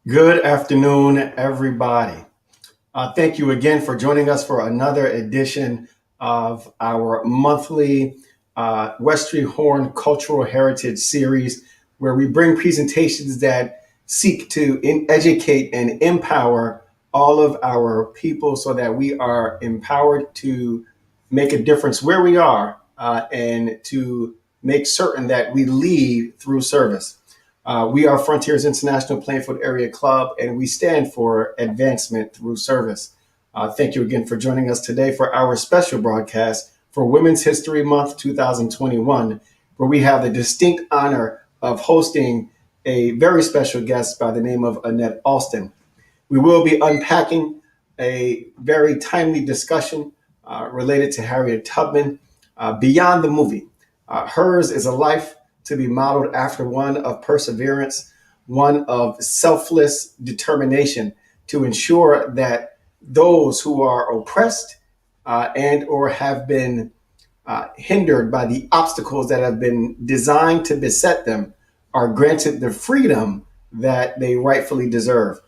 Good afternoon, everybody. Thank you again for joining us for another edition of our monthly West Street Horn Cultural Heritage Series, where we bring presentations that seek to educate and empower all of our people so that we are empowered to make a difference where we are and to make certain that we lead through service. We are Frontiers International Plainfield Area Club, and we stand for advancement through service. Thank you again for joining us today for our special broadcast for Women's History Month 2021, where we have the distinct honor of hosting a very special guest by the name of Annette Alston. We will be unpacking a very timely discussion related to Harriet Tubman beyond the movie. Hers is a life to be modeled after one of perseverance, one of selfless determination to ensure that those who are oppressed and or have been hindered by the obstacles that have been designed to beset them are granted the freedom that they rightfully deserve.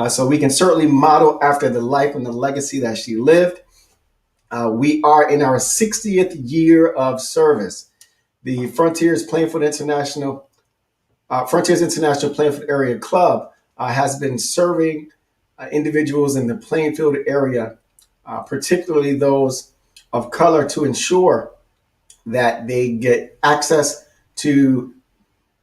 So we can certainly model after the life and the legacy that she lived. We are in our 60th year of service. The Frontiers International Plainfield Area Club has been serving individuals in the Plainfield area, particularly those of color, to ensure that they get access to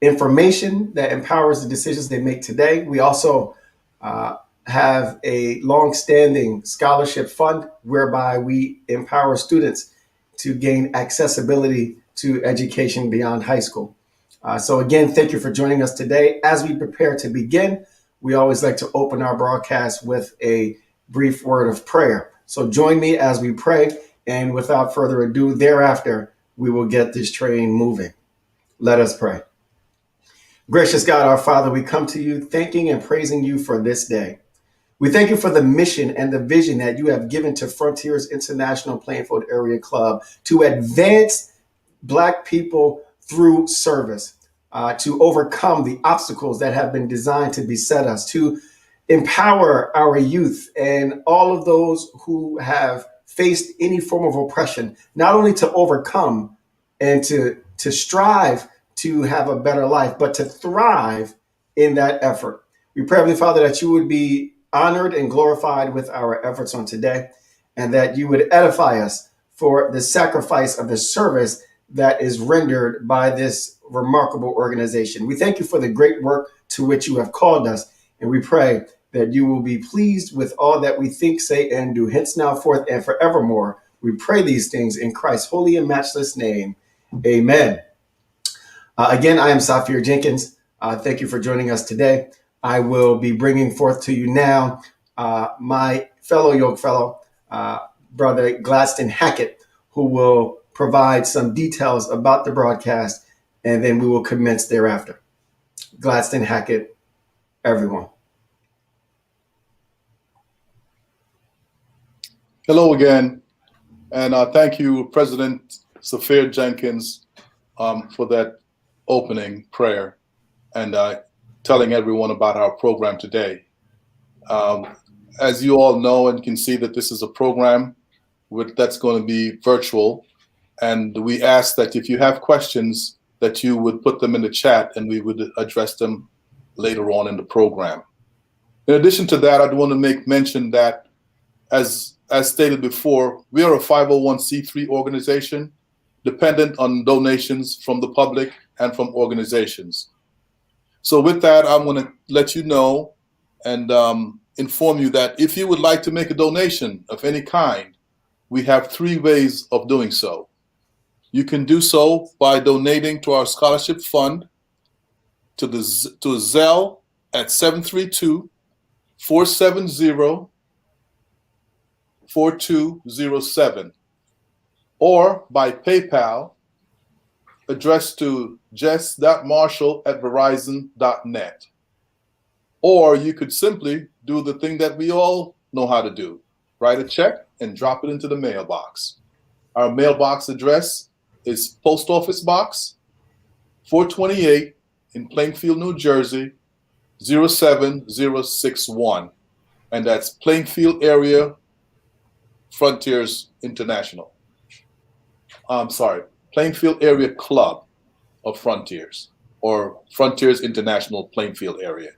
information that empowers the decisions they make today. We also have a long-standing scholarship fund whereby we empower students to gain accessibility to education beyond high school. So again, thank you for joining us today. As we prepare to begin, we always like to open our broadcast with a brief word of prayer. So join me as we pray, and without further ado, thereafter, we will get this train moving. Let us pray. Gracious God, our Father, we come to you thanking and praising you for this day. We thank you for the mission and the vision that you have given to Frontiers International Plainfield Area Club to advance Black people through service, to overcome the obstacles that have been designed to beset us, to empower our youth and all of those who have faced any form of oppression, not only to overcome and to strive to have a better life, but to thrive in that effort. We pray, Heavenly Father, that you would be honored and glorified with our efforts on today, and that you would edify us for the sacrifice of the service that is rendered by this remarkable organization. We thank you for the great work to which you have called us, and we pray that you will be pleased with all that we think, say, and do, hence now forth and forevermore. We pray these things in Christ's holy and matchless name. Amen. Again, I am Safir Jenkins. Thank you for joining us today. I will be bringing forth to you now my fellow yoke fellow, Brother Gladstone Hackett, who will provide some details about the broadcast, and then we will commence thereafter. Gladstone Hackett, everyone. Hello again, and thank you, President Safir Jenkins, for that opening prayer and telling everyone about our program today. As you all know and can see, that this is a program that's going to be virtual, and we ask that if you have questions, that you would put them in the chat and we would address them later on in the program. In addition to that, I'd want to make mention that, as stated before, we are a 501c3 organization dependent on donations from the public and from organizations. So with that, I'm going to let you know and inform you that if you would like to make a donation of any kind, we have 3 ways of doing so. You can do so by donating to our scholarship fund to Zelle at 732-470-4207, or by PayPal addressed to jess.marshall@verizon.net. Or you could simply do the thing that we all know how to do: write a check and drop it into the mailbox. Our mailbox address is Post Office Box 428 in Plainfield, New Jersey 07061. And that's Plainfield Area Frontiers International. I'm sorry, Plainfield Area Club of Frontiers, or Frontiers International Plainfield Area.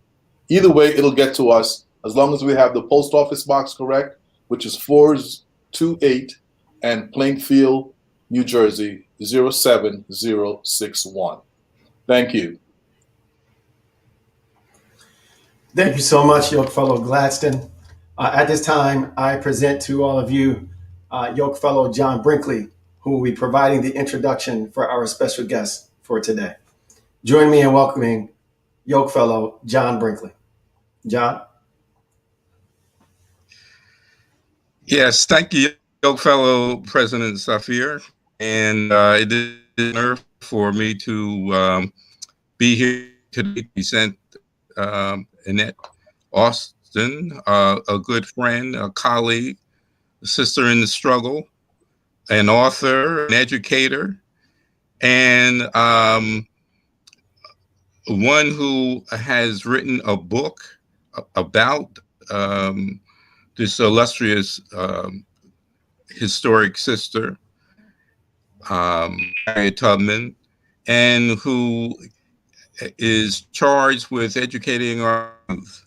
Either way, it'll get to us as long as we have the post office box correct, which is 428 and Plainfield, New Jersey 07061. Thank you. Thank you so much, Yoke Fellow Gladstone. At this time, I present to all of you Yoke Fellow John Brinkley, who will be providing the introduction for our special guest for today. Join me in welcoming Yoke Fellow John Brinkley. John? Yes, thank you, Yoke Fellow President Safir. And it is an honor for me to be here today to present Annette Alston, a good friend, a colleague, a sister in the struggle, an author, an educator, and one who has written a book about this illustrious historic sister, Harriet Tubman, and who is charged with educating our youth,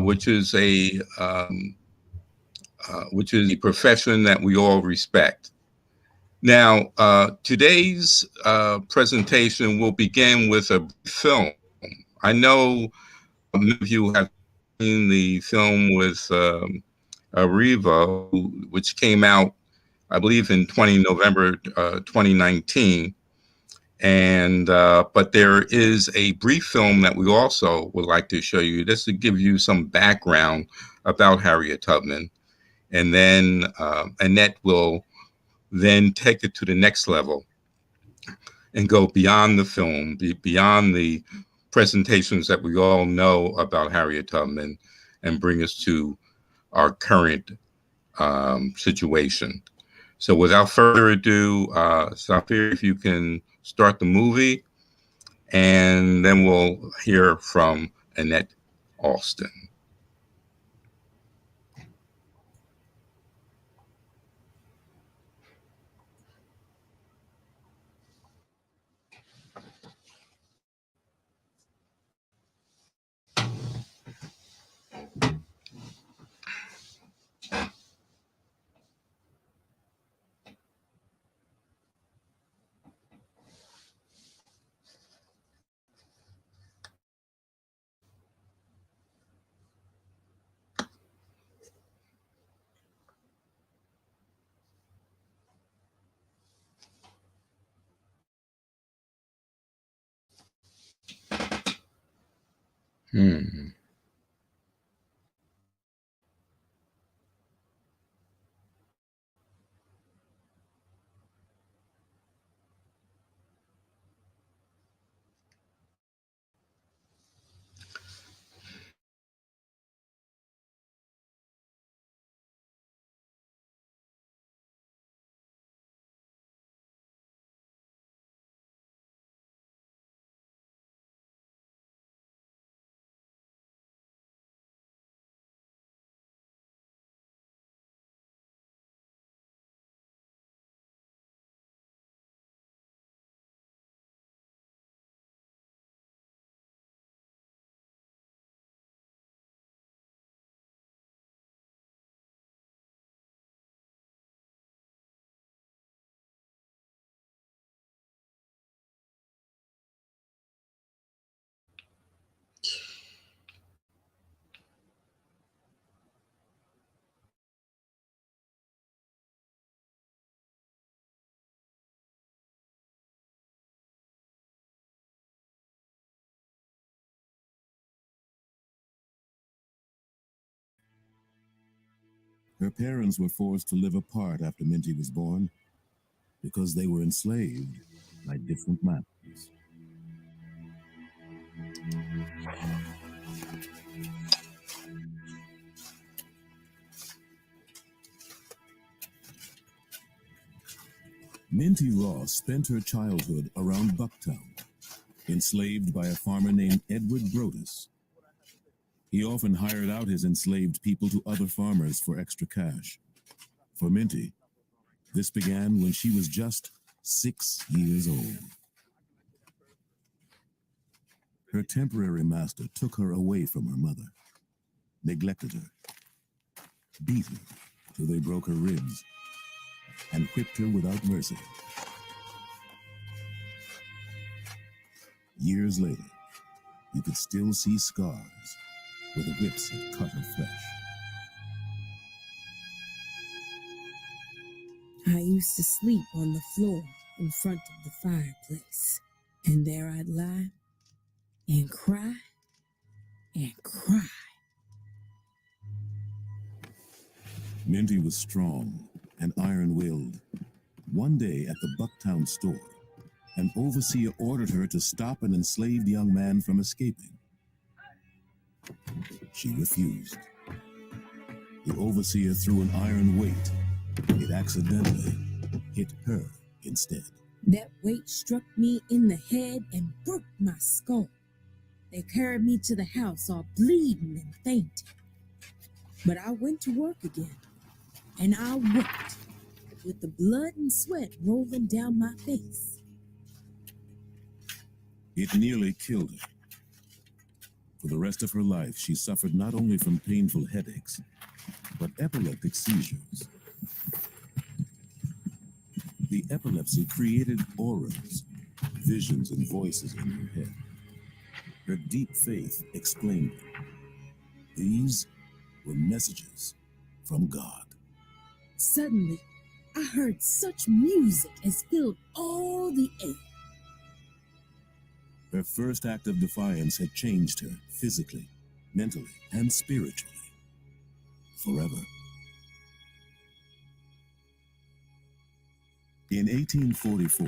which is a profession that we all respect. Now, today's presentation will begin with a film. I know many of you have seen the film with Riva, which came out, I believe, in November 2019. And but there is a brief film that we also would like to show you, just to give you some background about Harriet Tubman. And then Annette will then take it to the next level and go beyond the film, beyond the presentations that we all know about Harriet Tubman, and bring us to our current situation. So without further ado, Safir, if you can start the movie, and then we'll hear from Annette Alston. Her parents were forced to live apart after Minty was born because they were enslaved by different masters. Minty Ross spent her childhood around Bucktown, enslaved by a farmer named Edward Brodus, He often hired out his enslaved people to other farmers for extra cash. For Minty, this began when she was just 6 years old. Her temporary master took her away from her mother, neglected her, beat her till they broke her ribs, and whipped her without mercy. Years later, you could still see scars where the whips had cut her flesh. I used to sleep on the floor in front of the fireplace, and there I'd lie and cry and cry. Minty was strong and iron-willed. One day at the Bucktown store, an overseer ordered her to stop an enslaved young man from escaping. She refused. The overseer threw an iron weight. It accidentally hit her instead. That weight struck me in the head and broke my skull. They carried me to the house all bleeding and fainting. But I went to work again, and I worked with the blood and sweat rolling down my face. It nearly killed her. For the rest of her life, she suffered not only from painful headaches, but epileptic seizures. The epilepsy created auras, visions and voices in her head. Her deep faith explained them. These were messages from God. Suddenly, I heard such music as filled all the air. Her first act of defiance had changed her physically, mentally, and spiritually. Forever. In 1844,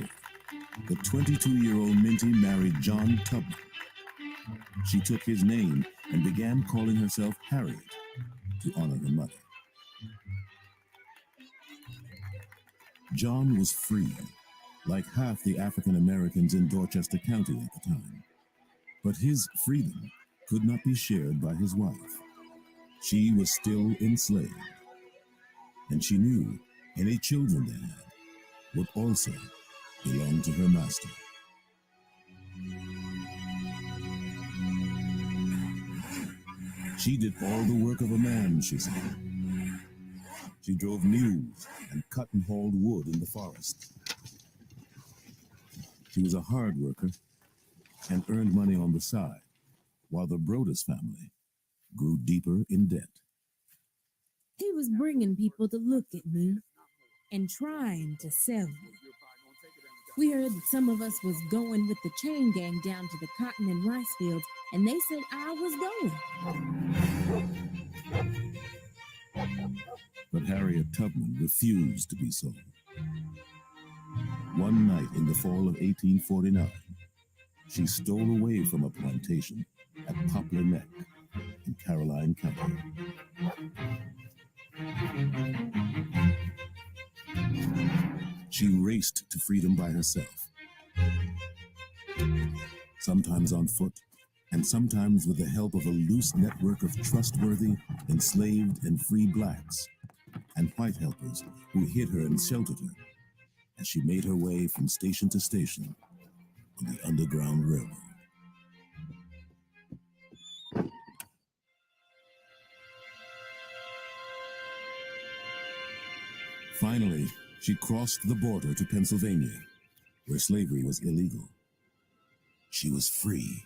the 22-year-old Minty married John Tubman. She took his name and began calling herself Harriet to honor her mother. John was free, like half the African Americans in Dorchester County at the time. But his freedom could not be shared by his wife. She was still enslaved, and she knew any children they had would also belong to her master. She did all the work of a man, she said. She drove mules and cut and hauled wood in the forest. She was a hard worker and earned money on the side, while the Brodus family grew deeper in debt. He was bringing people to look at me and trying to sell me. We heard that some of us was going with the chain gang down to the cotton and rice fields, and they said I was going. But Harriet Tubman refused to be sold. One night in the fall of 1849, she stole away from a plantation at Poplar Neck in Caroline County. She raced to freedom by herself, sometimes on foot, and sometimes with the help of a loose network of trustworthy, enslaved, and free blacks and white helpers who hid her and sheltered her as she made her way from station to station on the Underground Railroad. Finally, she crossed the border to Pennsylvania, where slavery was illegal. She was free.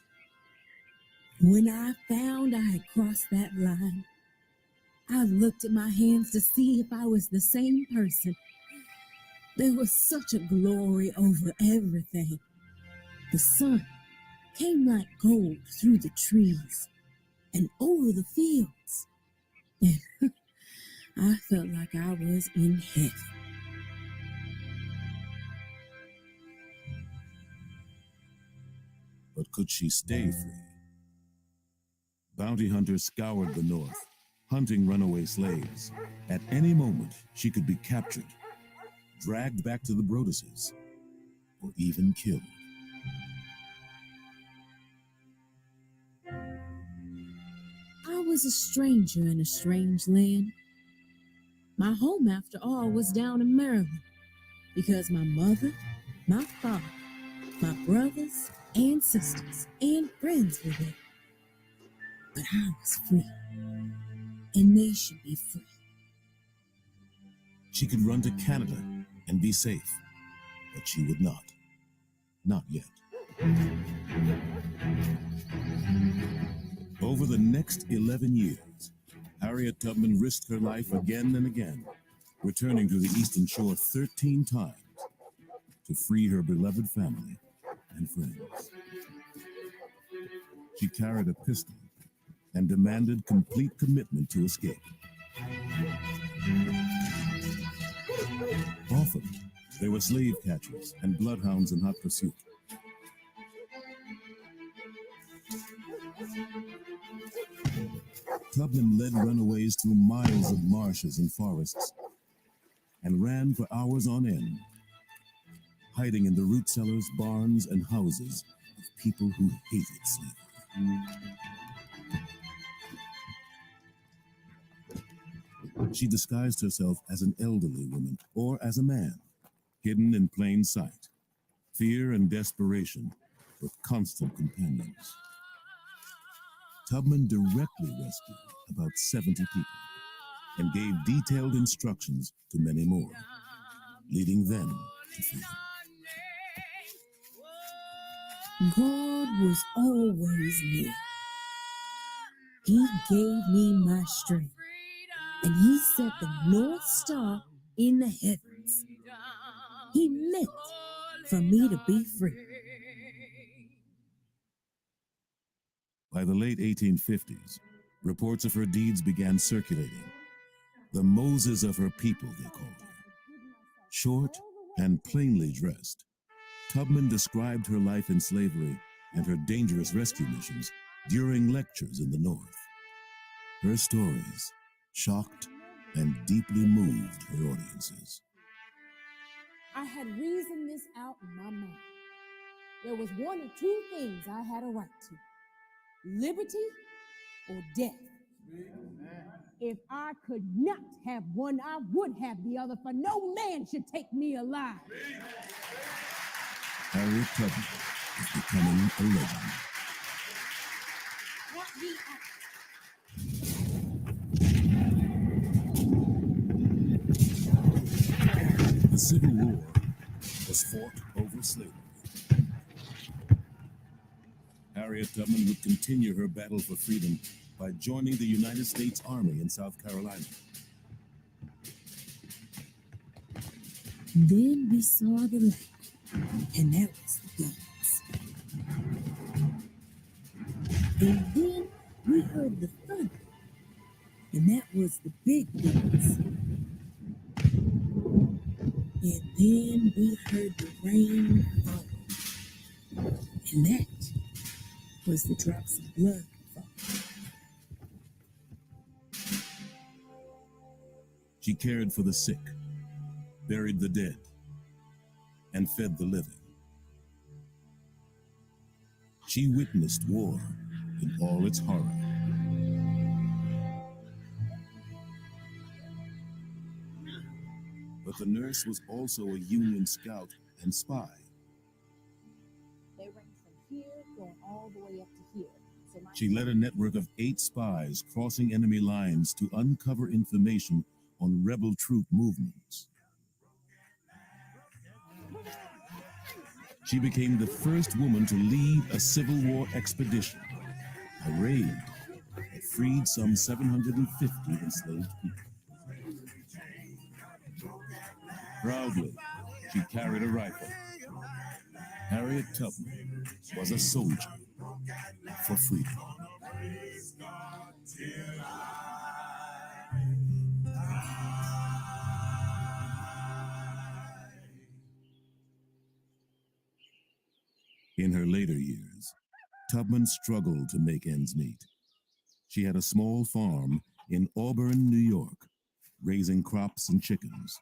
When I found I had crossed that line, I looked at my hands to see if I was the same person. There was such a glory over everything. The sun came like gold through the trees and over the fields. And I felt like I was in heaven. But could she stay free? Bounty hunters scoured the North, hunting runaway slaves. At any moment, she could be captured, dragged back to the Broduses, or even killed. I was a stranger in a strange land. My home, after all, was down in Maryland because my mother, my father, my brothers and sisters and friends were there. But I was free, and they should be free. She could run to Canada and be safe, but she would not. Not yet. Over the next 11 years, Harriet Tubman risked her life again and again, returning to the Eastern Shore 13 times to free her beloved family and friends. She carried a pistol and demanded complete commitment to escape. Often, there were slave catchers and bloodhounds in hot pursuit. Tubman led runaways through miles of marshes and forests and ran for hours on end, hiding in the root cellars, barns, and houses of people who hated slavery. She disguised herself as an elderly woman or as a man, hidden in plain sight. Fear and desperation were constant companions. Tubman directly rescued about 70 people and gave detailed instructions to many more, leading them to freedom. God was always near. He gave me my strength, and he set the North Star in the heavens. He meant for me to be free. By the late 1850s, reports of her deeds began circulating. The Moses of her people, they called her. Short and plainly dressed, Tubman described her life in slavery and her dangerous rescue missions during lectures in the North. Her stories shocked and deeply moved her audiences. I had reasoned this out in my mind. There was one or two things I had a right to: liberty or death. If I could not have one, I would have the other, for no man should take me alive. Harriet Tubman is becoming a legend. The Civil War was fought over slavery. Harriet Tubman would continue her battle for freedom by joining the United States Army in South Carolina. Then we saw the light, and that was the guns. And then we heard the thunder, and that was the big guns. And then we heard the rain fall, and that was the drops of blood falling. She cared for the sick, buried the dead, and fed the living. She witnessed war in all its horror. But the nurse was also a Union scout and spy. They ran from here, going all the way up to here. So She led a network of 8 spies crossing enemy lines to uncover information on rebel troop movements. She became the first woman to lead a Civil War expedition, a raid that freed some 750 enslaved people. Proudly, she carried a rifle. Harriet Tubman was a soldier for freedom. In her later years, Tubman struggled to make ends meet. She had a small farm in Auburn, New York, raising crops and chickens,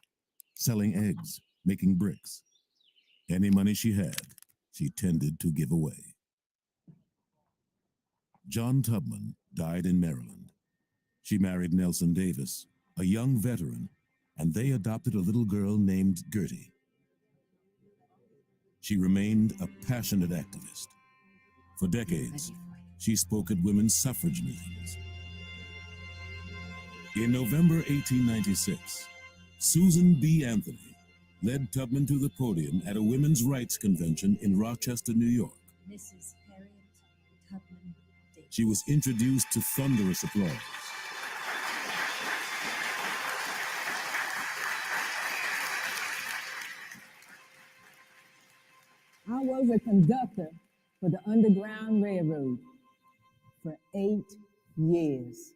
selling eggs, making bricks. Any money she had, she tended to give away. John Tubman died in Maryland She married Nelson Davis, a young veteran, and they adopted a little girl named Gertie. She remained a passionate activist. For decades, she spoke at women's suffrage meetings. In November 1896, Susan B. Anthony led Tubman to the podium at a women's rights convention in Rochester, New York. Mrs. Harriet Tubman. She was introduced to thunderous applause. I was a conductor for the Underground Railroad for 8 years.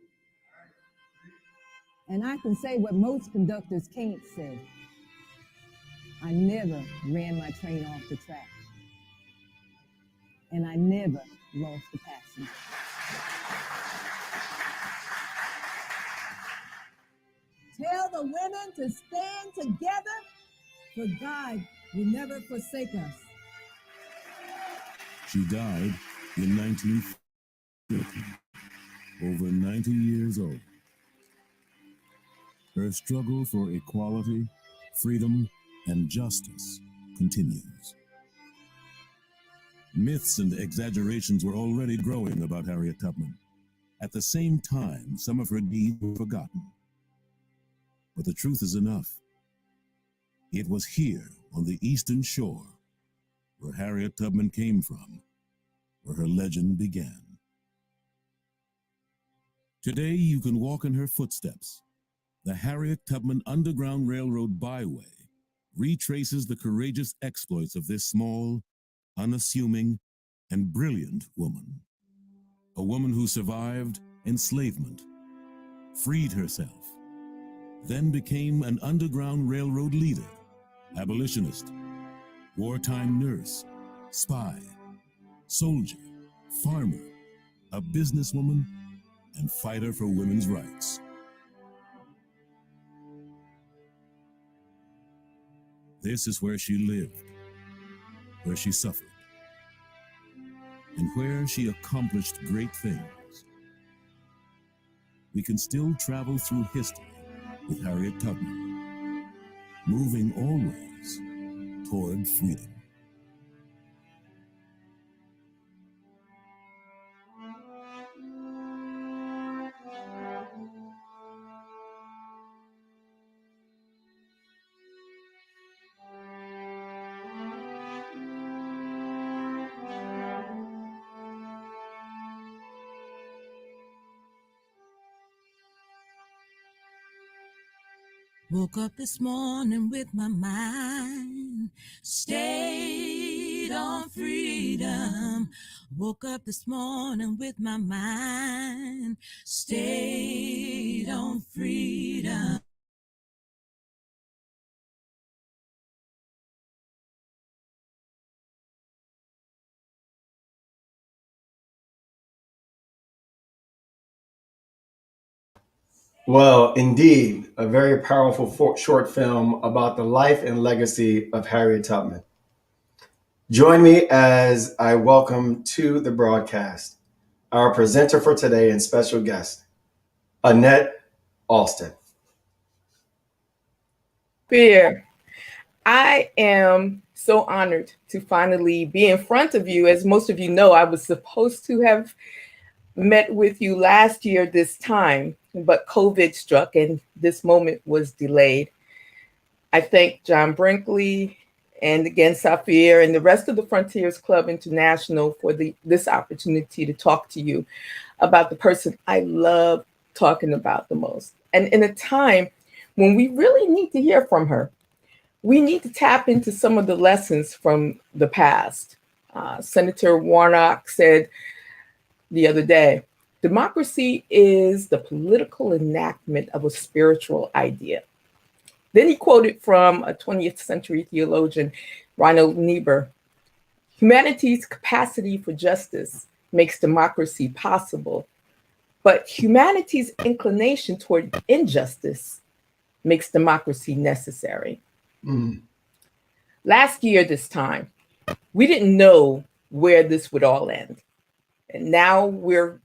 And I can say what most conductors can't say. I never ran my train off the track. And I never lost a passenger. Tell the women to stand together, for God will never forsake us. She died in 1950, over 90 years old. Her struggle for equality, freedom, and justice continues. Myths and exaggerations were already growing about Harriet Tubman. At the same time, some of her deeds were forgotten. But the truth is enough. It was here on the Eastern Shore where Harriet Tubman came from, where her legend began. Today, you can walk in her footsteps. The Harriet Tubman Underground Railroad Byway retraces the courageous exploits of this small, unassuming, and brilliant woman. A woman who survived enslavement, freed herself, then became an Underground Railroad leader, abolitionist, wartime nurse, spy, soldier, farmer, a businesswoman, and fighter for women's rights. This is where she lived, where she suffered, and where she accomplished great things. We can still travel through history with Harriet Tubman, moving always toward freedom. Woke up this morning with my mind stayed on freedom. Woke up this morning with my mind stayed on freedom. Well, indeed, a very powerful short film about the life and legacy of Harriet Tubman. Join me as I welcome to the broadcast our presenter for today and special guest, Annette Alston. Fear. I am so honored to finally be in front of you. As most of you know, I was supposed to have met with you last year this time, but COVID struck and this moment was delayed. I thank John Brinkley and again Safir and the rest of the Frontiers Club International for this opportunity to talk to you about the person I love talking about the most. And in a time when we really need to hear from her, we need to tap into some of the lessons from the past. Senator Warnock said the other day, democracy is the political enactment of a spiritual idea. Then he quoted from a 20th century theologian, Reinhold Niebuhr, humanity's capacity for justice makes democracy possible, but humanity's inclination toward injustice makes democracy necessary. Last year, this time, we didn't know where this would all end. And now we're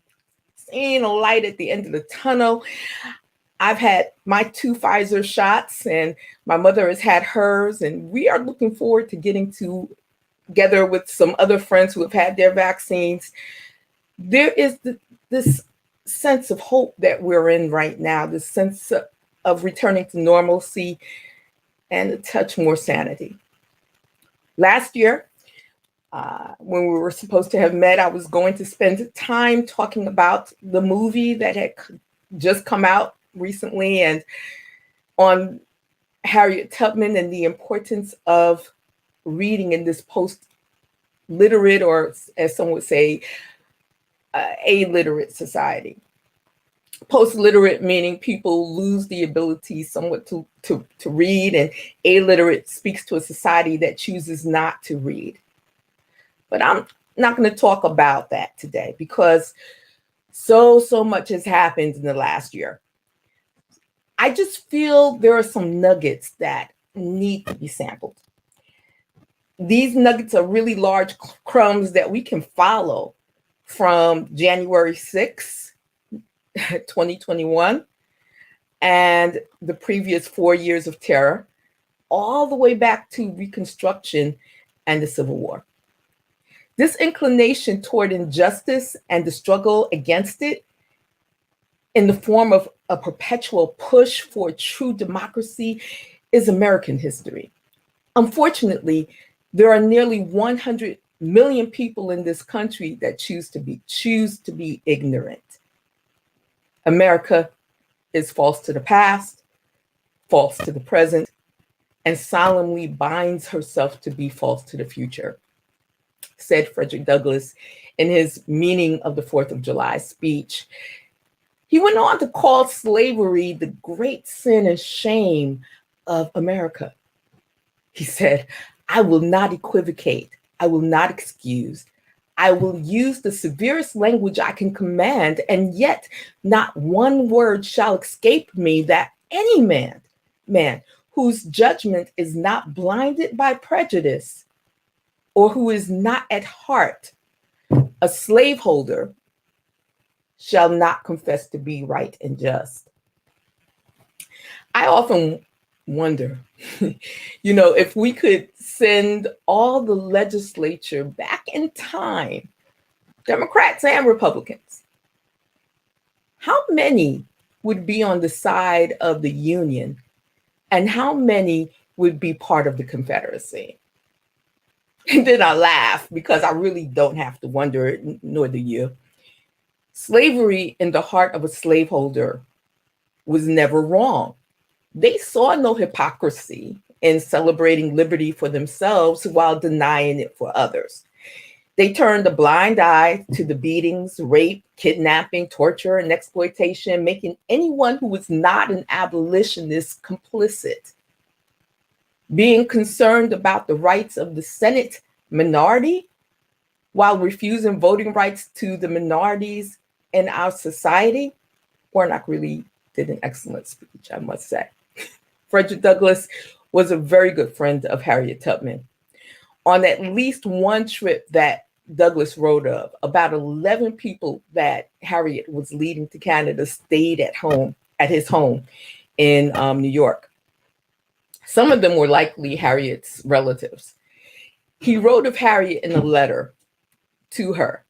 seeing a light at the end of the tunnel. I've had my 2 Pfizer shots, and my mother has had hers, and we are looking forward to getting together with some other friends who have had their vaccines. There is this sense of hope that we're in right now, this sense of returning to normalcy and a touch more sanity. Last year, when we were supposed to have met, I was going to spend time talking about the movie that had just come out recently and on Harriet Tubman and the importance of reading in this post-literate, or as some would say, illiterate society. Post-literate meaning people lose the ability somewhat to read, and illiterate speaks to a society that chooses not to read. But I'm not going to talk about that today because so much has happened in the last year. I just feel there are some nuggets that need to be sampled. These nuggets are really large crumbs that we can follow from January 6th, 2021, and the previous 4 years of terror, all the way back to Reconstruction and the Civil War. This inclination toward injustice and the struggle against it in the form of a perpetual push for true democracy is American history. Unfortunately, there are nearly 100 million people in this country that choose to be ignorant. America is false to the past, false to the present, and solemnly binds herself to be false to the future, said Frederick Douglass in his Meaning of the 4th of July speech. He went on to call slavery the great sin and shame of America. He said, "I will not equivocate. I will not excuse. I will use the severest language I can command, and yet not one word shall escape me that any man whose judgment is not blinded by prejudice, or who is not at heart a slaveholder, shall not confess to be right and just." I often wonder, if we could send all the legislature back in time, Democrats and Republicans, how many would be on the side of the Union and how many would be part of the Confederacy? And then I laugh because I really don't have to wonder it, nor do you. Slavery in the heart of a slaveholder was never wrong. They saw no hypocrisy in celebrating liberty for themselves while denying it for others. They turned a blind eye to the beatings, rape, kidnapping, torture, and exploitation, making anyone who was not an abolitionist complicit. Being concerned about the rights of the Senate minority while refusing voting rights to the minorities in our society. Warnock really did an excellent speech, I must say. Frederick Douglass was a very good friend of Harriet Tubman. On at least one trip that Douglass wrote of, about 11 people that Harriet was leading to Canada stayed at his home in New York. Some of them were likely Harriet's relatives. He wrote of Harriet in a letter to her.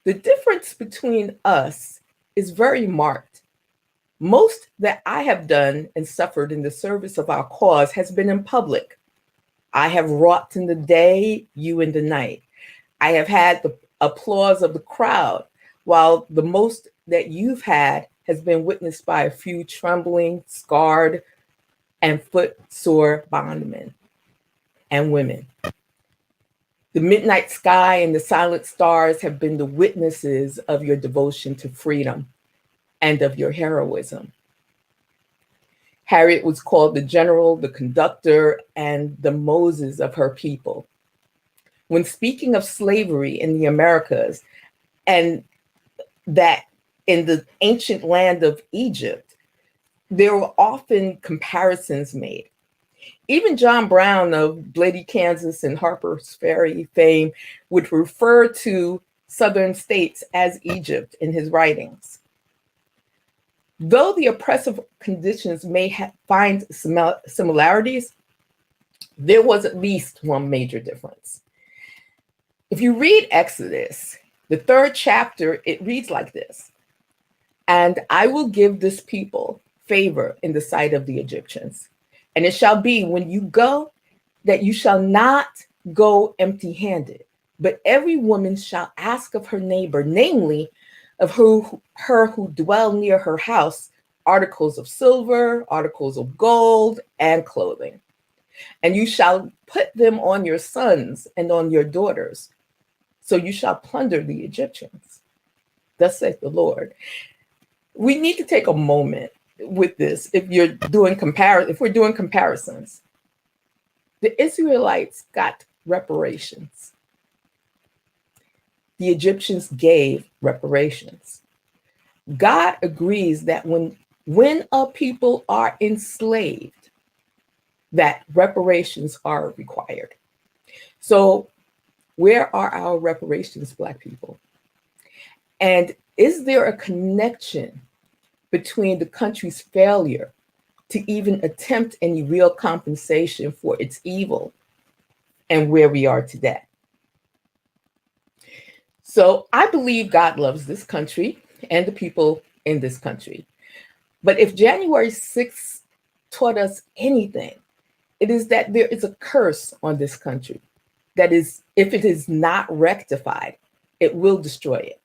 "The difference between us is very marked. Most that I have done and suffered in the service of our cause has been in public. I have wrought in the day, you in the night. I have had the applause of the crowd, while the most that you've had has been witnessed by a few trembling, scarred, and footsore bondmen and women. The midnight sky and the silent stars have been the witnesses of your devotion to freedom and of your heroism." Harriet was called the general, the conductor, and the Moses of her people. When speaking of slavery in the Americas, and that in the ancient land of Egypt, there were often comparisons made. Even John Brown of Blady, Kansas, and Harper's Ferry fame would refer to southern states as Egypt in his writings. Though the oppressive conditions may find similarities, there was at least one major difference. If you read Exodus, the 3rd chapter, it reads like this: "And I will give this people favor in the sight of the Egyptians. And it shall be when you go that you shall not go empty-handed, but every woman shall ask of her neighbor, namely of her who dwell near her house, articles of silver, articles of gold, and clothing. And you shall put them on your sons and on your daughters. So you shall plunder the Egyptians. Thus saith the Lord." We need to take a moment with this. If we're doing comparisons, the Israelites got reparations. The Egyptians gave reparations. God agrees that when a people are enslaved, that reparations are required. So where are our reparations, Black people? And is there a connection between the country's failure to even attempt any real compensation for its evil and where we are today? So I believe God loves this country and the people in this country. But if January 6th taught us anything, it is that there is a curse on this country. That is, if it is not rectified, it will destroy it.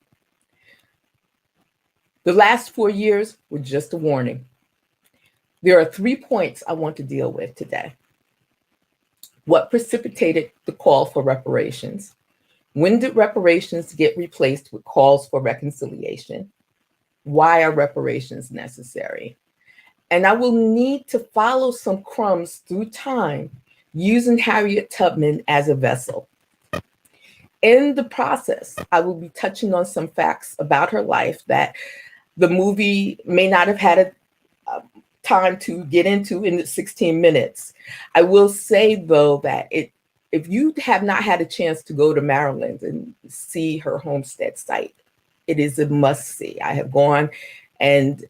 The last 4 years were just a warning. There are 3 points I want to deal with today. What precipitated the call for reparations? When did reparations get replaced with calls for reconciliation? Why are reparations necessary? And I will need to follow some crumbs through time using Harriet Tubman as a vessel. In the process, I will be touching on some facts about her life that the movie may not have had a time to get into in the 16 minutes. I will say, though, that if you have not had a chance to go to Maryland and see her homestead site, it is a must-see. I have gone, and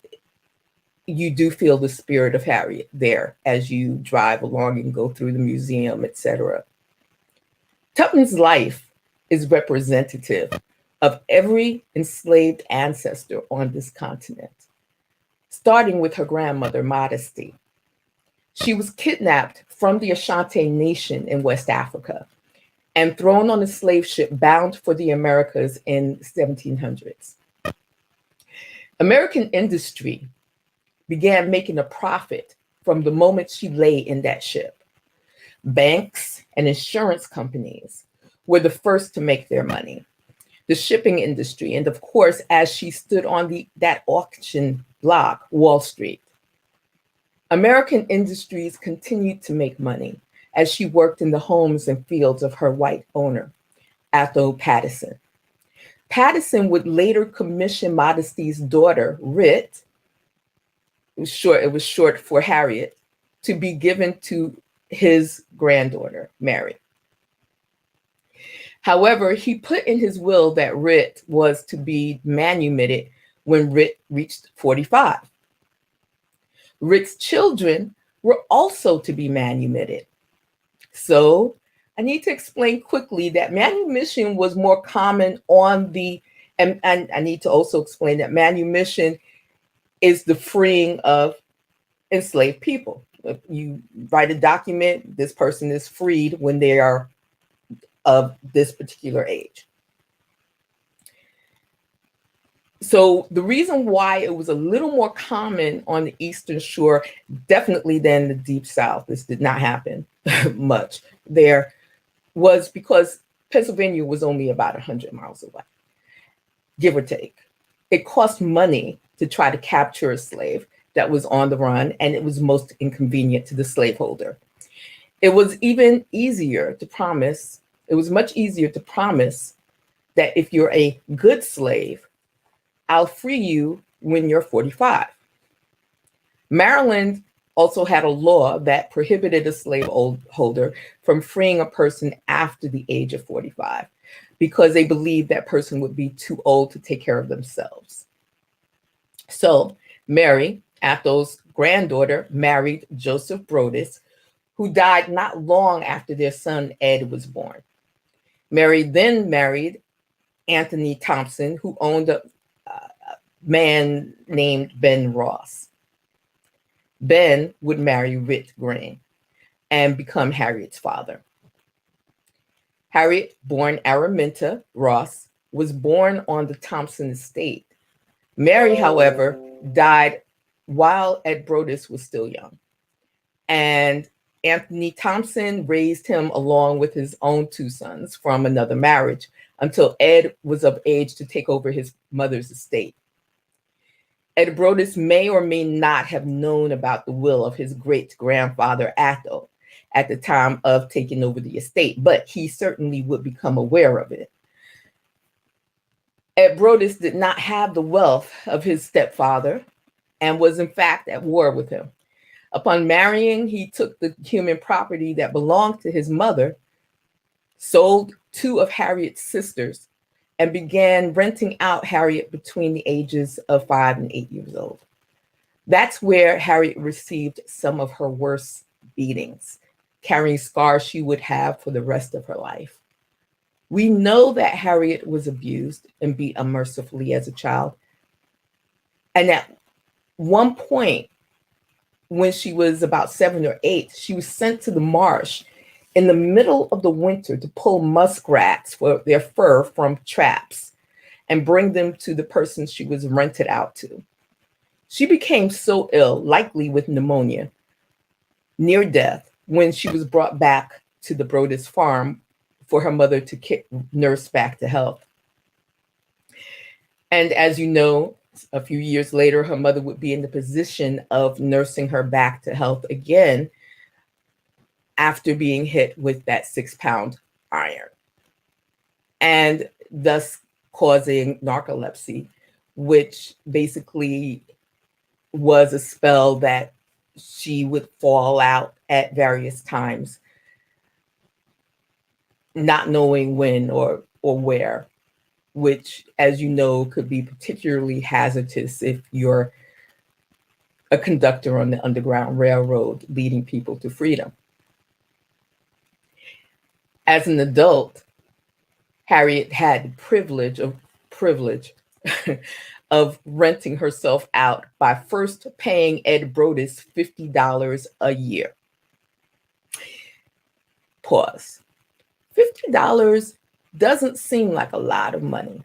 you do feel the spirit of Harriet there as you drive along and go through the museum, etc. Tubman's life is representative of every enslaved ancestor on this continent, starting with her grandmother, Modesty. She was kidnapped from the Ashanti Nation in West Africa and thrown on a slave ship bound for the Americas in 1700s. American industry began making a profit from the moment she lay in that ship. Banks and insurance companies were the first to make their money. The shipping industry, and of course, as she stood on that auction block, Wall Street. American industries continued to make money as she worked in the homes and fields of her white owner, Athol Patterson. Patterson would later commission Modesty's daughter, Rit, it was short for Harriet, to be given to his granddaughter, Mary. However, he put in his will that Rit was to be manumitted when Rit reached 45. Rit's children were also to be manumitted. So I need to explain quickly that manumission was more common and I need to also explain that manumission is the freeing of enslaved people. If you write a document, this person is freed when they are of this particular age. So the reason why it was a little more common on the Eastern Shore, definitely than the Deep South, this did not happen much there, was because Pennsylvania was only about 100 miles away, give or take. It cost money to try to capture a slave that was on the run, and it was most inconvenient to the slaveholder. It was even easier to promise, it was much easier to promise that if you're a good slave, I'll free you when you're 45. Maryland also had a law that prohibited a slaveholder from freeing a person after the age of 45, because they believed that person would be too old to take care of themselves. So Mary, Athol's granddaughter, married Joseph Brodess, who died not long after their son Ed was born. Mary then married Anthony Thompson, who owned a man named Ben Ross. Ben would marry Rit Green and become Harriet's father. Harriet, born Araminta Ross, was born on the Thompson estate. Mary, however, died while Ed Brodess was still young. And Anthony Thompson raised him along with his own two sons from another marriage until Ed was of age to take over his mother's estate. Ed Brodess may or may not have known about the will of his great-grandfather Athol at the time of taking over the estate, but he certainly would become aware of it. Ed Brodess did not have the wealth of his stepfather and was in fact at war with him. Upon marrying, he took the human property that belonged to his mother, sold two of Harriet's sisters, and began renting out Harriet between the ages of 5 and 8 years old. That's where Harriet received some of her worst beatings, carrying scars she would have for the rest of her life. We know that Harriet was abused and beat unmercifully as a child. And at one point, when she was about 7 or 8, she was sent to the marsh in the middle of the winter to pull muskrats for their fur from traps and bring them to the person she was rented out to. She became so ill, likely with pneumonia, near death, when she was brought back to the Brodess farm for her mother to nurse back to health. And as you know, a few years later, her mother would be in the position of nursing her back to health again after being hit with that 6-pound iron, and thus causing narcolepsy, which basically was a spell that she would fall out at various times, not knowing when or where, which, as you know, could be particularly hazardous if you're a conductor on the Underground Railroad leading people to freedom. As an adult, Harriet had the privilege of renting herself out by first paying Ed Brodess $50 a year. Pause. $50 doesn't seem like a lot of money,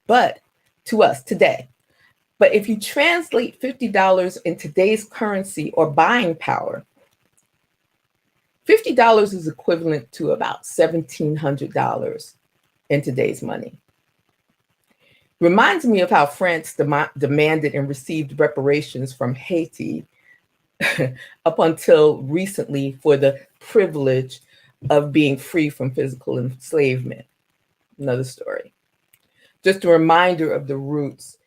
but to us today. But if you translate $50 in today's currency or buying power, $50 is equivalent to about $1,700 in today's money. Reminds me of how France demanded and received reparations from Haiti up until recently for the privilege of being free from physical enslavement. Another story. Just a reminder of the roots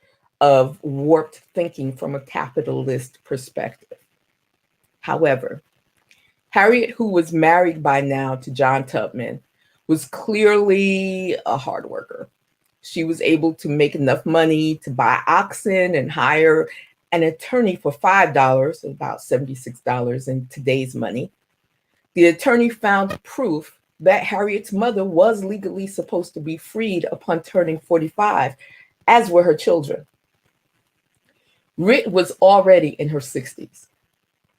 of warped thinking from a capitalist perspective. However, Harriet, who was married by now to John Tubman, was clearly a hard worker. She was able to make enough money to buy oxen and hire an attorney for $5, about $76 in today's money. The attorney found proof that Harriet's mother was legally supposed to be freed upon turning 45, as were her children. Rit was already in her 60s,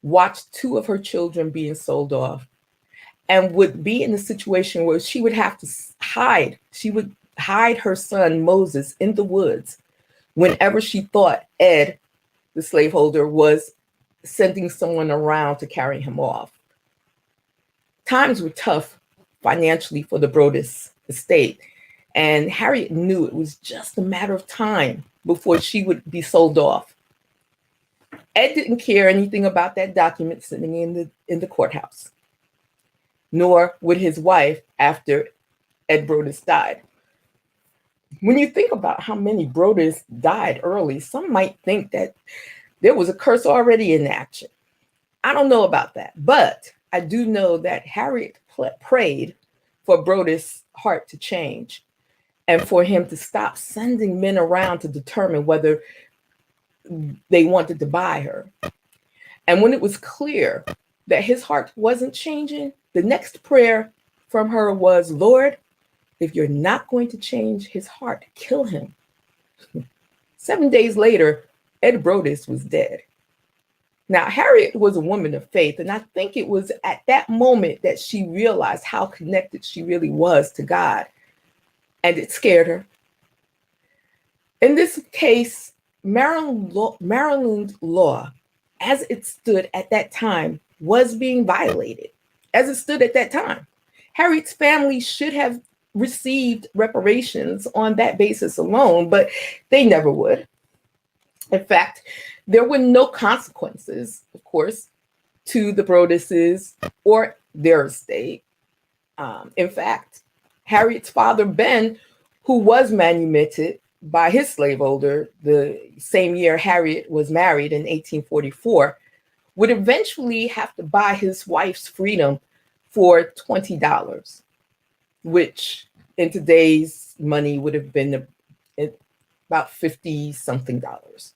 watched two of her children being sold off, and would be in a situation where she would have to hide. She would hide her son Moses in the woods whenever she thought Ed, the slaveholder, was sending someone around to carry him off. Times were tough financially for the Brodess estate, and Harriet knew it was just a matter of time before she would be sold off. Ed didn't care anything about that document sitting in the courthouse, nor would his wife after Ed Brodess died. When you think about how many Brodess died early, some might think that there was a curse already in action. I don't know about that, but I do know that Harriet prayed for Brodess' heart to change and for him to stop sending men around to determine whether they wanted to buy her. And when it was clear that his heart wasn't changing, the next prayer from her was, Lord, if you're not going to change his heart, kill him. 7 days later, Ed Brodus was dead. Now, Harriet was a woman of faith, and I think it was at that moment that she realized how connected she really was to God, and it scared her. In this case, Maryland law, as it stood at that time, was being violated. As it stood at that time, Harriet's family should have received reparations on that basis alone, but they never would. In fact, there were no consequences, of course, to the Broduses or their estate. In fact, Harriet's father, Ben, who was manumitted by his slaveholder the same year Harriet was married in 1844, would eventually have to buy his wife's freedom for $20, which in today's money would have been about 50 something dollars.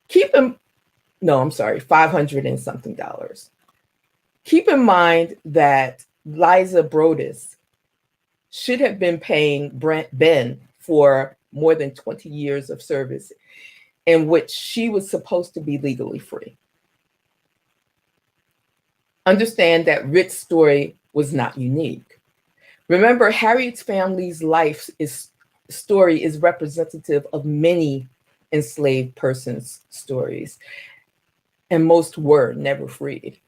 $500 and something dollars. Keep in mind that Liza Brodus should have been paying Ben for more than 20 years of service in which she was supposed to be legally free. Understand that Rick's story was not unique. Remember, Harriet's family's story is representative of many enslaved persons' stories, and most were never freed.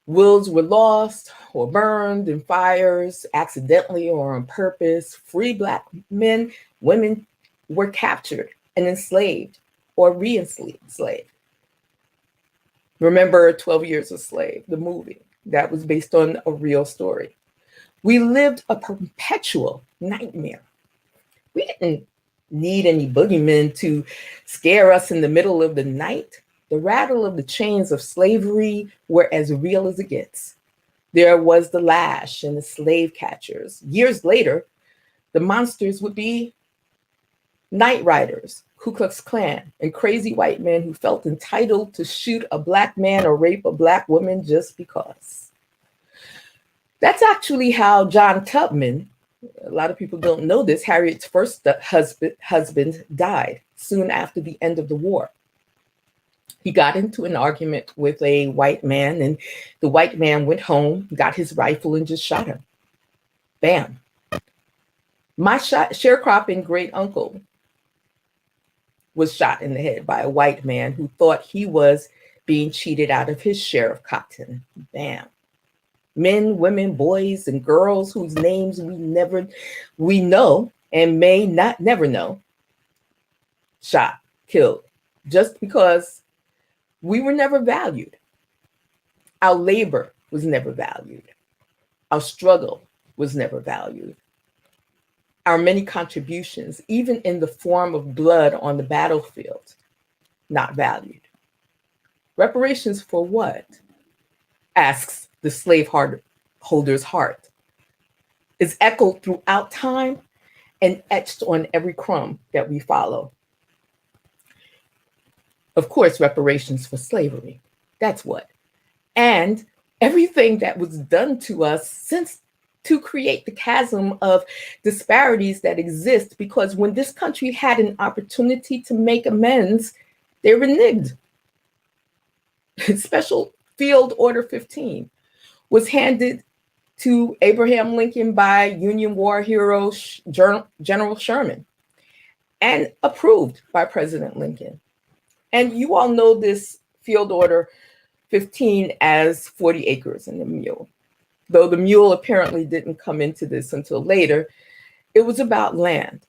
Wills were lost or burned in fires, accidentally or on purpose. Free Black men, women were captured and enslaved or re-enslaved. Remember 12 Years a Slave, the movie that was based on a real story. We lived a perpetual nightmare. We didn't need any boogeymen to scare us in the middle of the night. The rattle of the chains of slavery were as real as it gets. There was the lash and the slave catchers. Years later, the monsters would be night riders, Ku Klux Klan, and crazy white men who felt entitled to shoot a Black man or rape a Black woman just because. That's actually how John Tubman, a lot of people don't know this, Harriet's first husband died soon after the end of the war. He got into an argument with a white man, and the white man went home, got his rifle, and just shot him. Bam. My sharecropping great uncle was shot in the head by a white man who thought he was being cheated out of his share of cotton. Bam. Men, women, boys, and girls whose names we know and may not never know, shot, killed, just because we were never valued. Our labor was never valued. Our struggle was never valued. Our many contributions, even in the form of blood on the battlefield, not valued. Reparations for what? Asks the slaveholder's heart. Is echoed throughout time and etched on every crumb that we follow. Of course, reparations for slavery. That's what. And everything that was done to us since to create the chasm of disparities that exist, because when this country had an opportunity to make amends, they reneged. Special Field Order 15 was handed to Abraham Lincoln by Union war hero General Sherman and approved by President Lincoln. And you all know this Field Order 15 as 40 acres and a mule. Though the mule apparently didn't come into this until later, it was about land.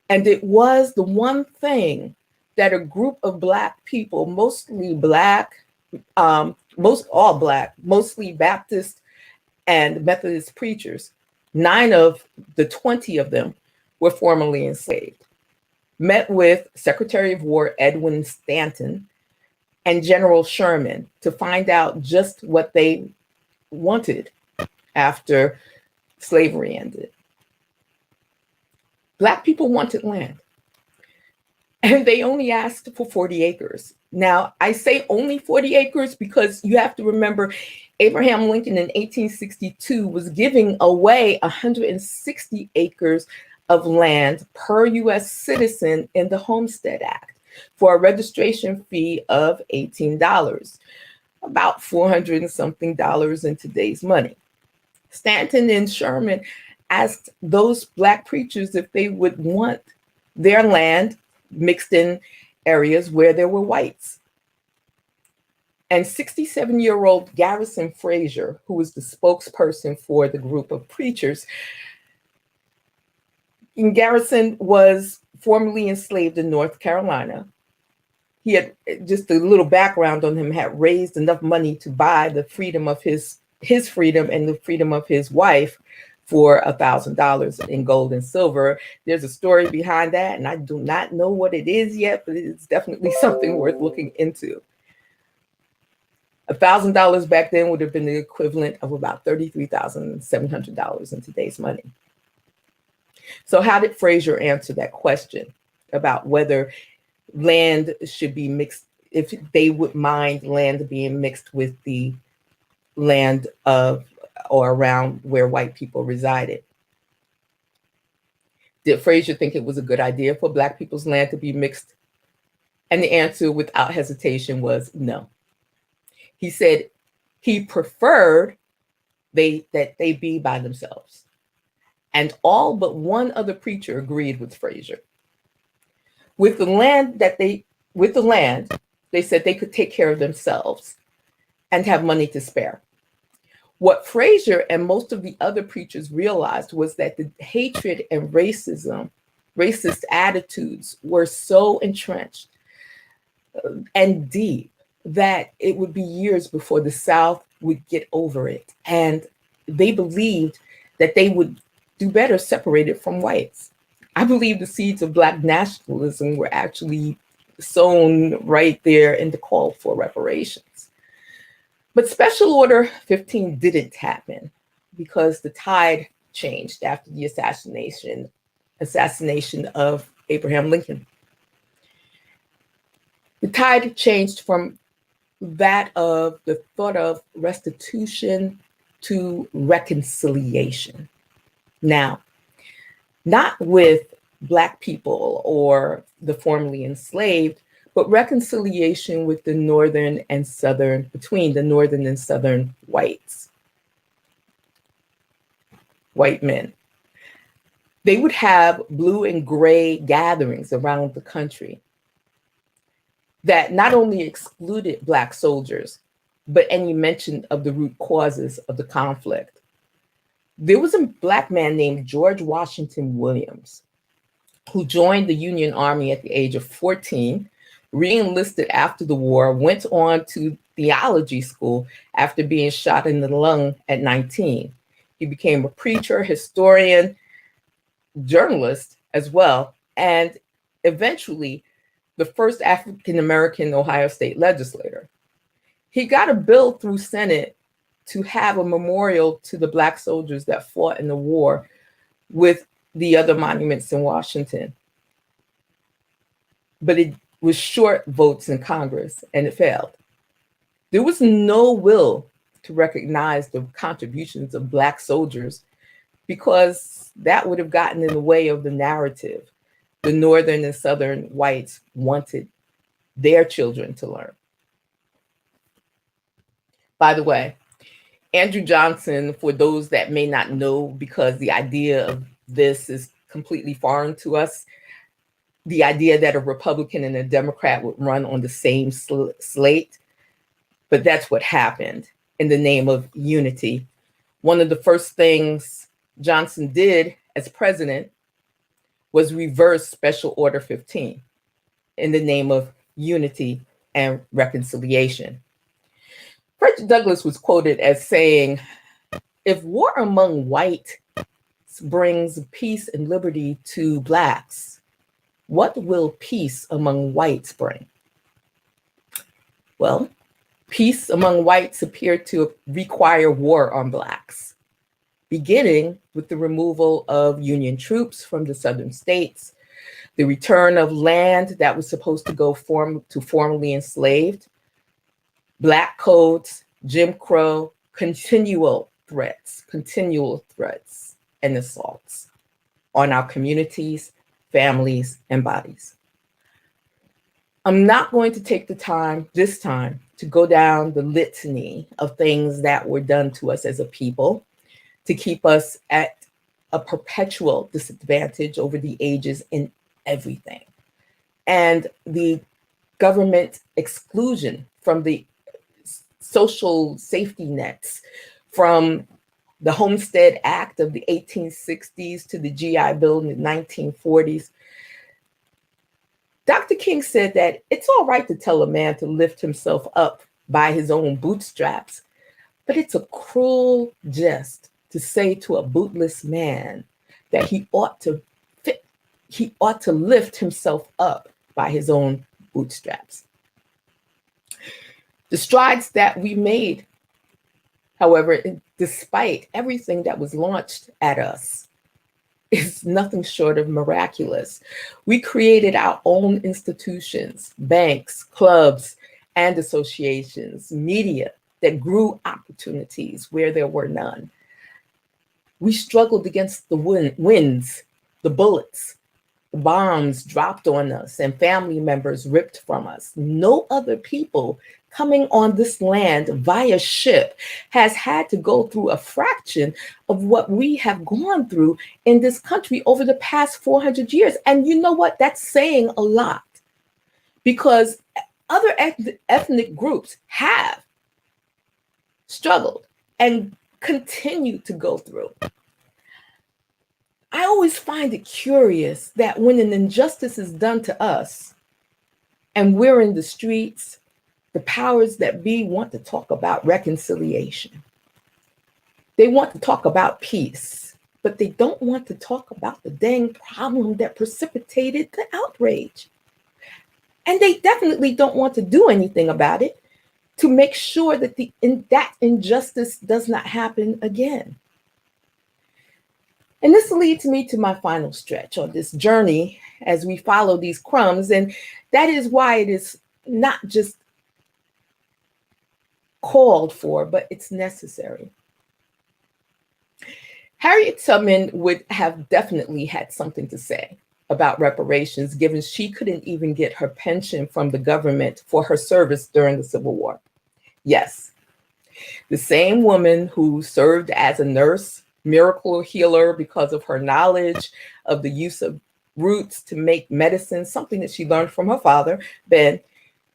And it was the one thing that a group of Black people, mostly Black, mostly Baptist and Methodist preachers, 9 of the 20 of them were formerly enslaved, met with Secretary of War Edwin Stanton and General Sherman to find out just what they wanted after slavery ended. Black people wanted land, and they only asked for 40 acres. Now, I say only 40 acres because you have to remember Abraham Lincoln in 1862 was giving away 160 acres of land per US citizen in the Homestead Act for a registration fee of $18, about 400 and something dollars in today's money. Stanton and Sherman asked those Black preachers if they would want their land mixed in areas where there were whites. And 67-year-old Garrison Frazier, who was the spokesperson for the group of preachers, and Garrison was formerly enslaved in North Carolina. He had, just a little background on him, had raised enough money to buy the freedom of his freedom and the freedom of his wife for $1,000 in gold and silver. There's a story behind that, and I do not know what it is yet, but it's definitely something worth looking into. $1,000 back then would have been the equivalent of about $33,700 in today's money. So how did Frazier answer that question about whether land should be mixed, if they would mind land being mixed with the land of or around where white people resided? Did Frazier think it was a good idea for Black people's land to be mixed? And the answer without hesitation was no. He said he preferred that they be by themselves. And all but one other preacher agreed with Frazier. With the land, they said they could take care of themselves and have money to spare. What Frazier and most of the other preachers realized was that the hatred and racist attitudes were so entrenched and deep that it would be years before the South would get over it. And they believed that they would do better separated from whites. I believe the seeds of Black nationalism were actually sown right there in the call for reparations. But Special Order 15 didn't happen because the tide changed after the assassination of Abraham Lincoln. The tide changed from that of the thought of restitution to reconciliation. Now, not with Black people or the formerly enslaved, but reconciliation with the Northern and Southern, between the Northern and Southern white men. They would have blue and gray gatherings around the country that not only excluded Black soldiers, but any mention of the root causes of the conflict. There was a Black man named George Washington Williams who joined the Union Army at the age of 14, re-enlisted after the war, went on to theology school after being shot in the lung at 19. He became a preacher, historian, journalist as well, and eventually the first African-American Ohio State legislator. He got a bill through Senate to have a memorial to the Black soldiers that fought in the war with the other monuments in Washington. But it was short votes in Congress and it failed. There was no will to recognize the contributions of Black soldiers because that would have gotten in the way of the narrative the Northern and Southern whites wanted their children to learn. By the way, Andrew Johnson, for those that may not know, because the idea of this is completely foreign to us, the idea that a Republican and a Democrat would run on the same slate, but that's what happened in the name of unity. One of the first things Johnson did as president was reverse Special Order 15 in the name of unity and reconciliation. Frederick Douglass was quoted as saying, "If war among whites brings peace and liberty to Blacks, what will peace among whites bring?" Well, peace among whites appeared to require war on Blacks beginning with the removal of Union troops from the southern states, the return of land that was supposed to go to formerly enslaved, Black codes, Jim Crow, continual threats and assaults on our communities, families, and bodies. I'm not going to take the time this time to go down the litany of things that were done to us as a people to keep us at a perpetual disadvantage over the ages in everything. And the government exclusion from the social safety nets, from the Homestead Act of the 1860s to the GI Bill in the 1940s. Dr. King said that it's all right to tell a man to lift himself up by his own bootstraps, but it's a cruel jest to say to a bootless man that he ought to lift himself up by his own bootstraps. The strides that we made, however, despite everything that was launched at us, is nothing short of miraculous. We created our own institutions, banks, clubs, and associations, media that grew opportunities where there were none. We struggled against the winds, the bullets, the bombs dropped on us, and family members ripped from us. No other people coming on this land via ship has had to go through a fraction of what we have gone through in this country over the past 400 years. And you know what? That's saying a lot, because other ethnic groups have struggled and continue to go through. I always find it curious that when an injustice is done to us and we're in the streets, the powers that be want to talk about reconciliation. They want to talk about peace, but they don't want to talk about the dang problem that precipitated the outrage. And they definitely don't want to do anything about it to make sure that that injustice does not happen again. And this leads me to my final stretch on this journey as we follow these crumbs. And that is why it is not just called for, but it's necessary. Harriet Tubman would have definitely had something to say about reparations, given she couldn't even get her pension from the government for her service during the Civil War. Yes, the same woman who served as a nurse, miracle healer because of her knowledge of the use of roots to make medicine, something that she learned from her father, Ben.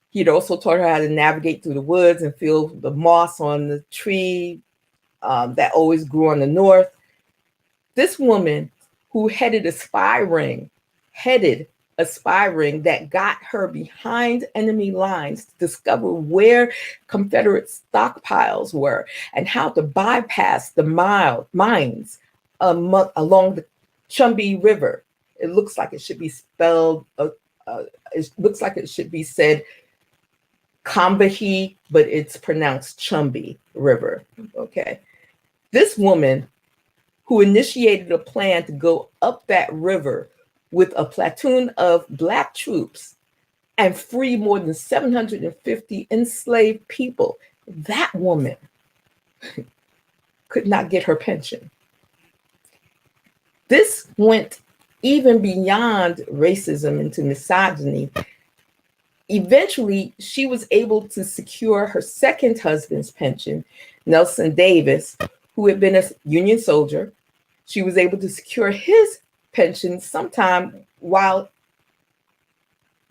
He'd also taught her how to navigate through the woods and feel the moss on the tree that always grew on the north. This woman who headed a spy ring that got her behind enemy lines to discover where Confederate stockpiles were and how to bypass the mines along the Chumby River. It looks like it should be spelled, it looks like it should be said Combahee, but it's pronounced Chumby River, okay? This woman who initiated a plan to go up that river with a platoon of Black troops and free more than 750 enslaved people, that woman could not get her pension. This went even beyond racism into misogyny. Eventually, she was able to secure her second husband's pension, Nelson Davis, who had been a Union soldier. She was able to secure his pension sometime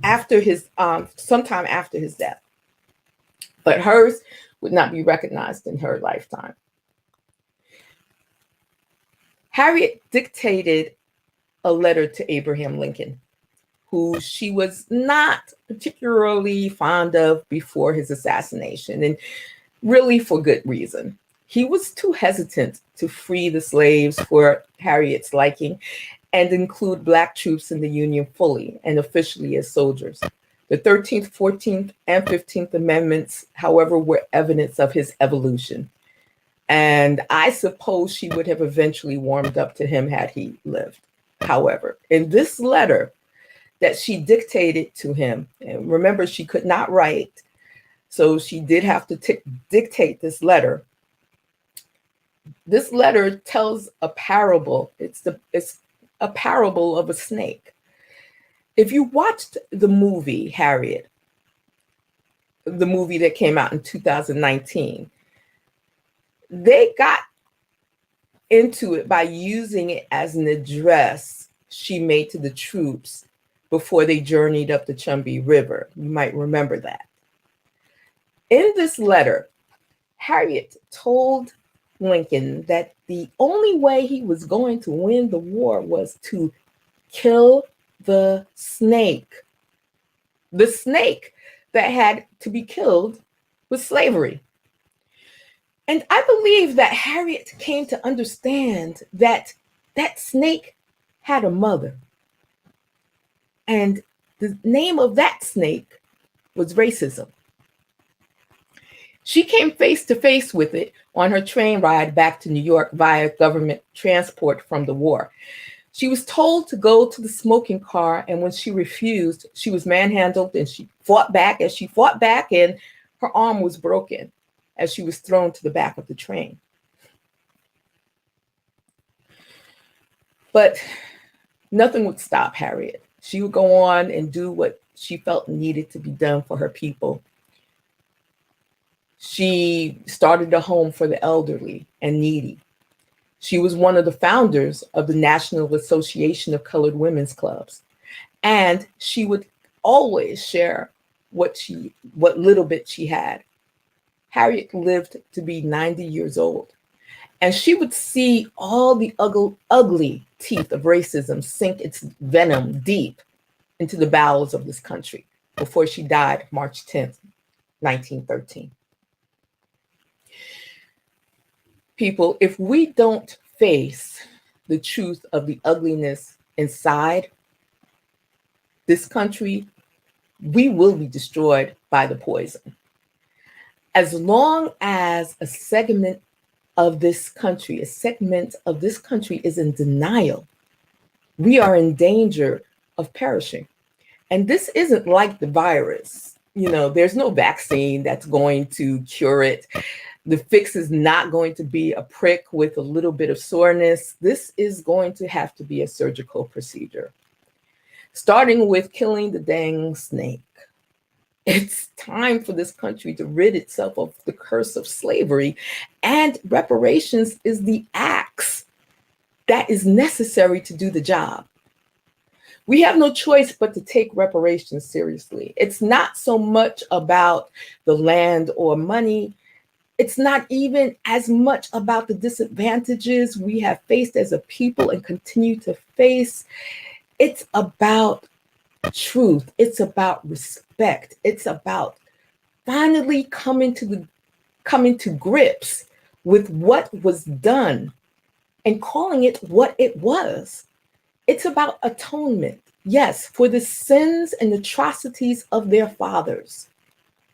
after his death, but hers would not be recognized in her lifetime. Harriet dictated a letter to Abraham Lincoln, who she was not particularly fond of before his assassination, and really for good reason. He was too hesitant to free the slaves for Harriet's liking and include Black troops in the Union fully and officially as soldiers. The 13th, 14th, and 15th Amendments, however, were evidence of his evolution. And I suppose she would have eventually warmed up to him had he lived. However, in this letter that she dictated to him, and remember, she could not write, so she did have to dictate this letter. This letter tells a parable. It's a parable of a snake. If you watched the movie Harriet, the movie that came out in 2019, they got into it by using it as an address she made to the troops before they journeyed up the Chumbi River. You might remember that. In this letter, Harriet told Lincoln that the only way he was going to win the war was to kill the snake. The snake that had to be killed was slavery. And I believe that Harriet came to understand that that snake had a mother. And the name of that snake was racism. She came face to face with it on her train ride back to New York via government transport from the war. She was told to go to the smoking car, and when she refused, she was manhandled, and she fought back. As she fought back, and her arm was broken as she was thrown to the back of the train. But nothing would stop Harriet. She would go on and do what she felt needed to be done for her people. She started a home for the elderly and needy. She was one of the founders of the National Association of Colored Women's Clubs. And she would always share what little bit she had. Harriet lived to be 90 years old. And she would see all the ugly teeth of racism sink its venom deep into the bowels of this country before she died March 10th, 1913. People, if we don't face the truth of the ugliness inside this country, we will be destroyed by the poison. As long as a segment of this country is in denial, we are in danger of perishing. And this isn't like the virus. You know, there's no vaccine that's going to cure it. The fix is not going to be a prick with a little bit of soreness. This is going to have to be a surgical procedure, starting with killing the dang snake. It's time for this country to rid itself of the curse of slavery, and reparations is the axe that is necessary to do the job. We have no choice but to take reparations seriously. It's not so much about the land or money. It's not even as much about the disadvantages we have faced as a people and continue to face. It's about truth. It's about respect. It's about finally coming to grips with what was done and calling it what it was. It's about atonement, yes, for the sins and atrocities of their fathers,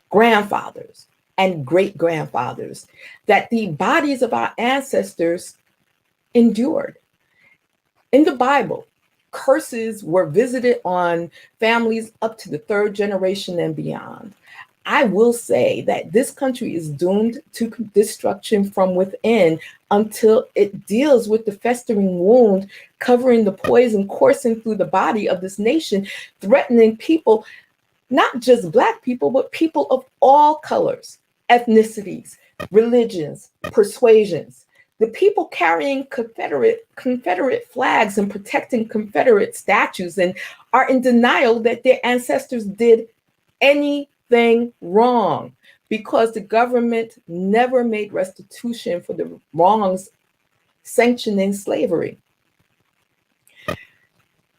grandfathers, and great-grandfathers that the bodies of our ancestors endured. In the Bible, curses were visited on families up to the third generation and beyond. I will say that this country is doomed to destruction from within until it deals with the festering wound covering the poison coursing through the body of this nation, threatening people, not just Black people, but people of all colors, ethnicities, religions, persuasions. The people carrying Confederate flags and protecting Confederate statues and are in denial that their ancestors did anything wrong because the government never made restitution for the wrongs sanctioning slavery.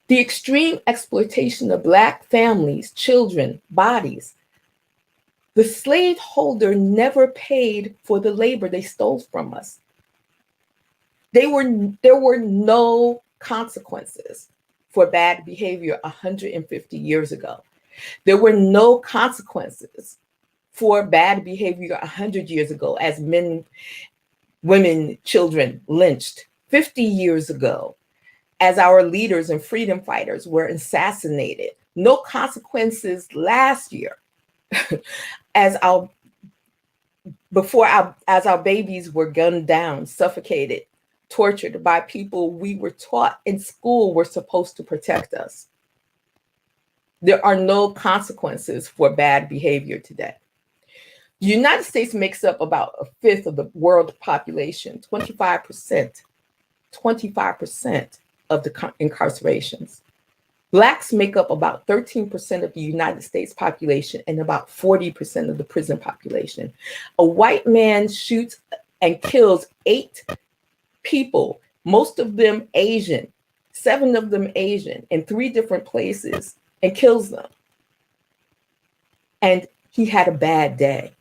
The extreme exploitation of Black families, children, bodies. The slaveholder never paid for the labor they stole from us. There were no consequences for bad behavior 150 years ago. There were no consequences for bad behavior 100 years ago as men women, children lynched 50 years ago, as our leaders and freedom fighters were assassinated. No consequences last year, as our babies were gunned down, suffocated, tortured by people we were taught in school were supposed to protect us. There are no consequences for bad behavior today. The United States makes up about a fifth of the world population, 25% of the incarcerations. Blacks make up about 13% of the United States population and about 40% of the prison population. A white man shoots and kills 8 people, most of them Asian, 7 of them Asian, in 3 different places, and kills them. And he had a bad day.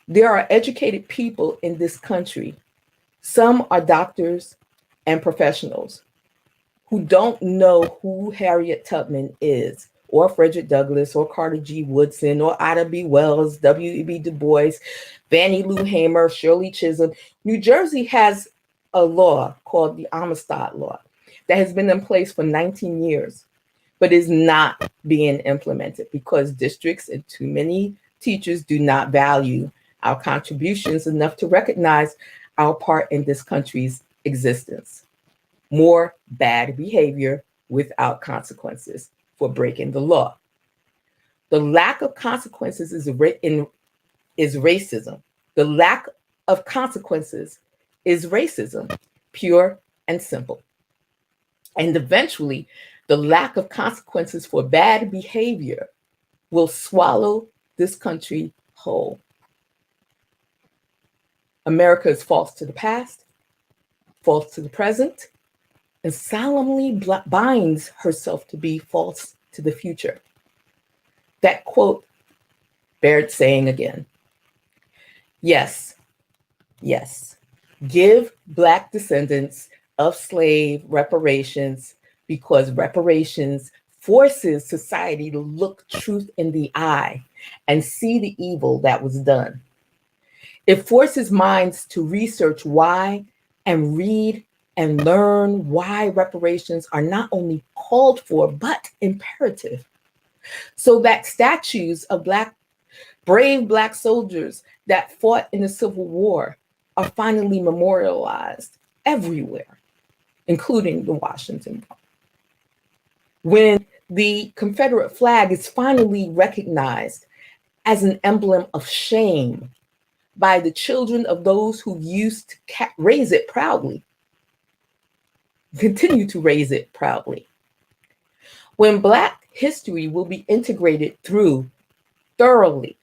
There are educated people in this country. Some are doctors and professionals who don't know who Harriet Tubman is, or Frederick Douglass, or Carter G. Woodson, or Ida B. Wells, W.E.B. Du Bois, Fannie Lou Hamer, Shirley Chisholm. New Jersey has a law called the Amistad Law that has been in place for 19 years, but is not being implemented because districts and too many teachers do not value our contributions enough to recognize our part in this country's existence. More bad behavior without consequences for breaking the law. The lack of consequences is racism. The lack of consequences is racism, pure and simple. And eventually, the lack of consequences for bad behavior will swallow this country whole. America is false to the past, false to the present, and solemnly binds herself to be false to the future. That quote bears saying again. Yes, yes, give Black descendants of slave reparations, because reparations forces society to look truth in the eye and see the evil that was done. It forces minds to research why and read and learn why reparations are not only called for, but imperative. So that statues of brave Black soldiers that fought in the Civil War are finally memorialized everywhere, including the Washington Park. When the Confederate flag is finally recognized as an emblem of shame by the children of those who used to raise it proudly, continue to raise it proudly. When Black history will be integrated thoroughly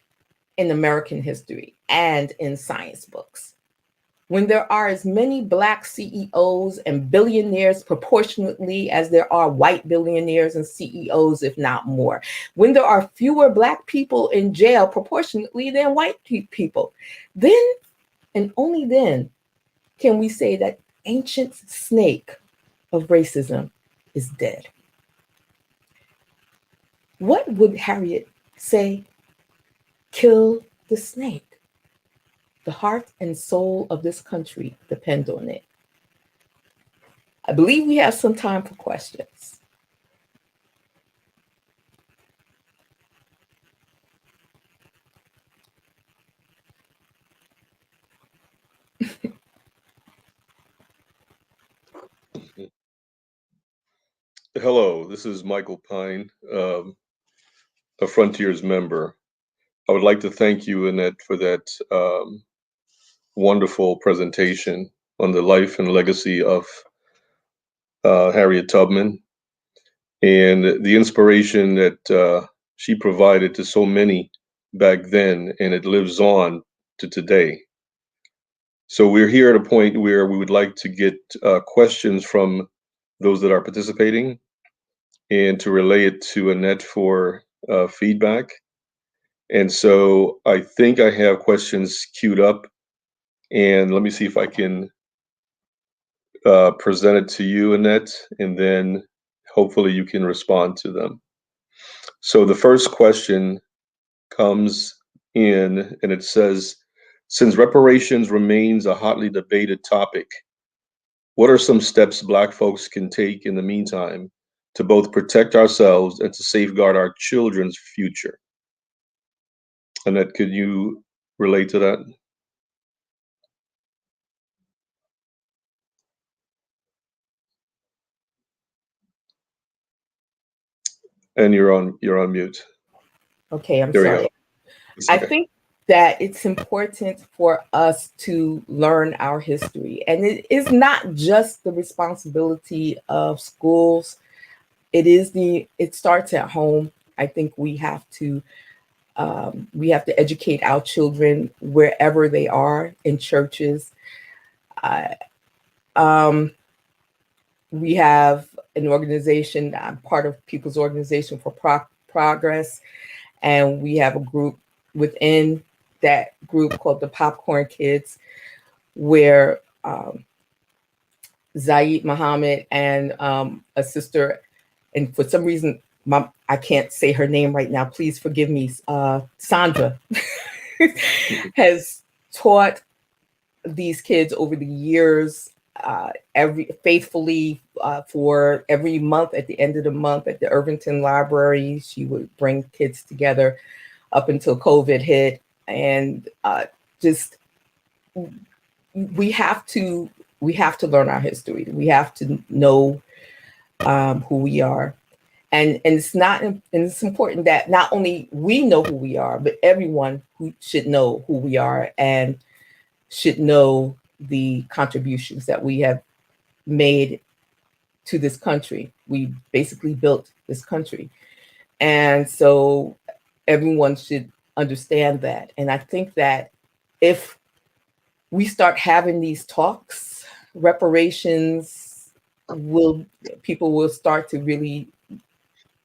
in American history and in science books. When there are as many Black CEOs and billionaires proportionately as there are white billionaires and CEOs, if not more. When there are fewer Black people in jail proportionately than white people, then and only then can we say that ancient snake of racism is dead. What would Harriet say? Kill the snake. The heart and soul of this country depend on it. I believe we have some time for questions. Hello, this is Michael Pine, a Frontiers member. I would like to thank you, Annette, for that wonderful presentation on the life and legacy of Harriet Tubman and the inspiration that she provided to so many back then, and it lives on to today. So we're here at a point where we would like to get questions from those that are participating and to relay it to Annette for feedback. And so I think I have questions queued up, and let me see if I can present it to you, Annette, and then hopefully you can respond to them. So the first question comes in, and it says, Since reparations remains a hotly debated topic, what are some steps Black folks can take in the meantime to both protect ourselves and to safeguard our children's future? Annette, could you relate to that? And you're on mute. Okay, I'm There we sorry. go. It's I okay. think that it's important for us to learn our history. And it is not just the responsibility of schools. It starts at home. I think we have to educate our children wherever they are, in churches. We have an organization. I'm part of People's Organization for Progress, and we have a group within that group called the Popcorn Kids, where Zaid Muhammad and a sister, and for some reason, I can't say her name right now. Please forgive me. Sandra has taught these kids over the years, faithfully, for every month. At the end of the month at the Irvington Library, she would bring kids together up until COVID hit, and just we have to learn our history. We have to know who we are, and it's important that not only we know who we are, but everyone who should know who we are and should know the contributions that we have made to this country. We basically built this country, and so everyone should understand that. And I think that if we start having these talks, people will start to really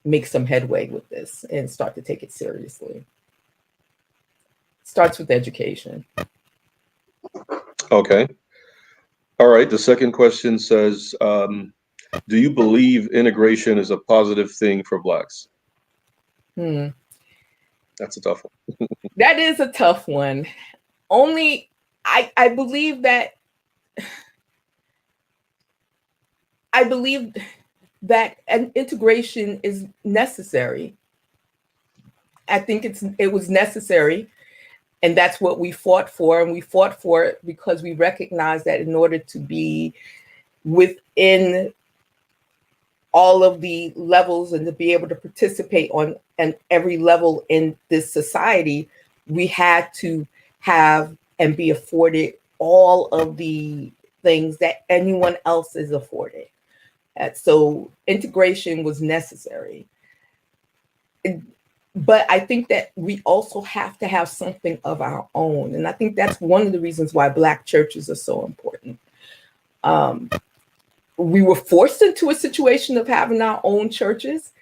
make some headway with this and start to take it seriously. Starts with education. Okay. All right. The second question says, do you believe integration is a positive thing for Blacks? That's a tough one. That is a tough one. Only I believe that an integration is necessary. I think it was necessary, and that's what we fought for. And we fought for it because we recognized that in order to be within all of the levels and to be able to participate on every level in this society, we had to have and be afforded all of the things that anyone else is afforded. So integration was necessary. But I think that we also have to have something of our own. And I think that's one of the reasons why Black churches are so important. We were forced into a situation of having our own churches,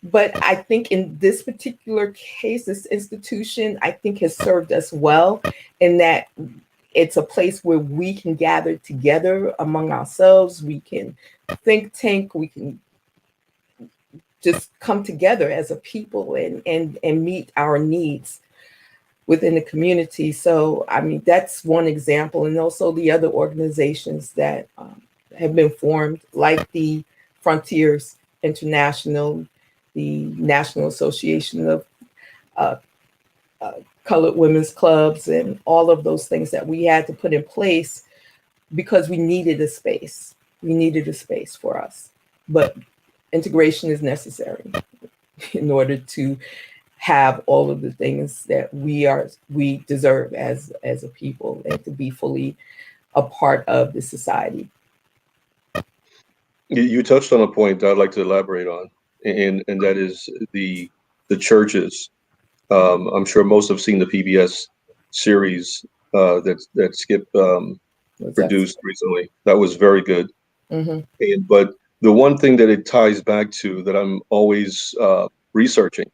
but I think in this particular case, this institution, I think has served us well in that it's a place where we can gather together among ourselves. We can think tank, we can just come together as a people and meet our needs within the community. So, I mean, that's one example. And also the other organizations that have been formed, like the Frontiers International, the National Association of Colored Women's Clubs, and all of those things that we had to put in place because we needed a space. We needed a space for us. But integration is necessary in order to have all of the things that we deserve as a people, and to be fully a part of the society. You touched on a point that I'd like to elaborate on, and that is the churches. I'm sure most have seen the PBS series that Skip produced recently. That was very good. Mm-hmm. But the one thing that it ties back to that I'm always researching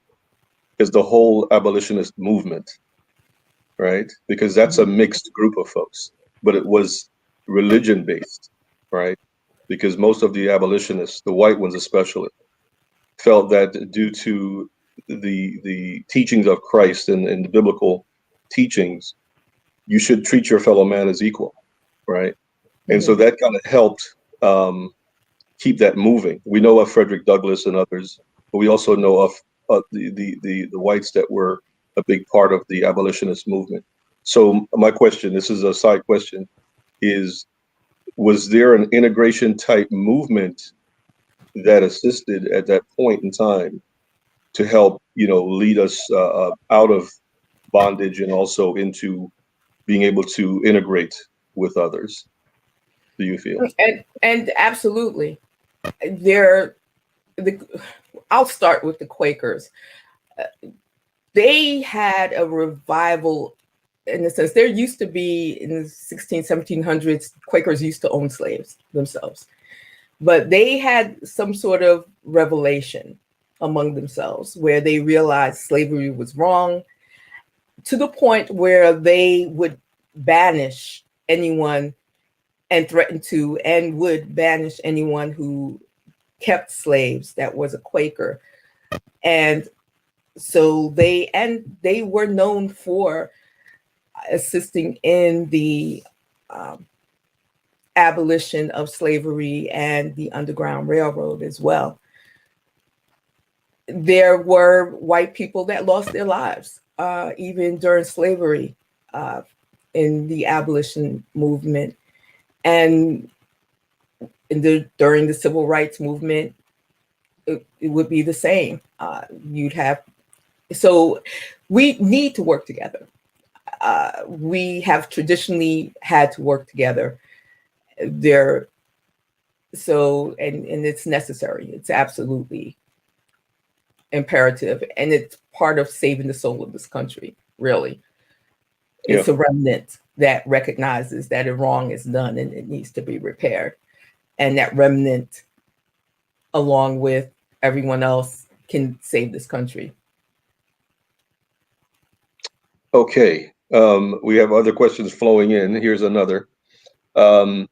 is the whole abolitionist movement, right? Because that's a mixed group of folks, but it was religion based, right? Because most of the abolitionists, the white ones especially, felt that due to the teachings of Christ and the biblical teachings, you should treat your fellow man as equal, right? And so that kind of helped keep that moving. We know of Frederick Douglass and others, but we also know of the whites that were a big part of the abolitionist movement. So my question, this is a side question, is was there an integration type movement that assisted at that point in time to help, lead us out of bondage and also into being able to integrate with others? Do you feel? And absolutely, I'll start with the Quakers. They had a revival in the sense there used to be in the 1700s, Quakers used to own slaves themselves, but they had some sort of revelation among themselves where they realized slavery was wrong, to the point where they would banish anyone and threaten to and would banish anyone who kept slaves that was a Quaker. And so they were known for assisting in the abolition of slavery and the Underground Railroad as well. There were white people that lost their lives, even during slavery, in the abolition movement. And during the civil rights movement, it would be the same. So we need to work together. We have traditionally had to work together there. So, and it's necessary. It's absolutely imperative. And it's part of saving the soul of this country, really. Yeah. It's a remnant that recognizes that a wrong is done and it needs to be repaired. And that remnant, along with everyone else, can save this country. Okay. We have other questions flowing in. Here's another. During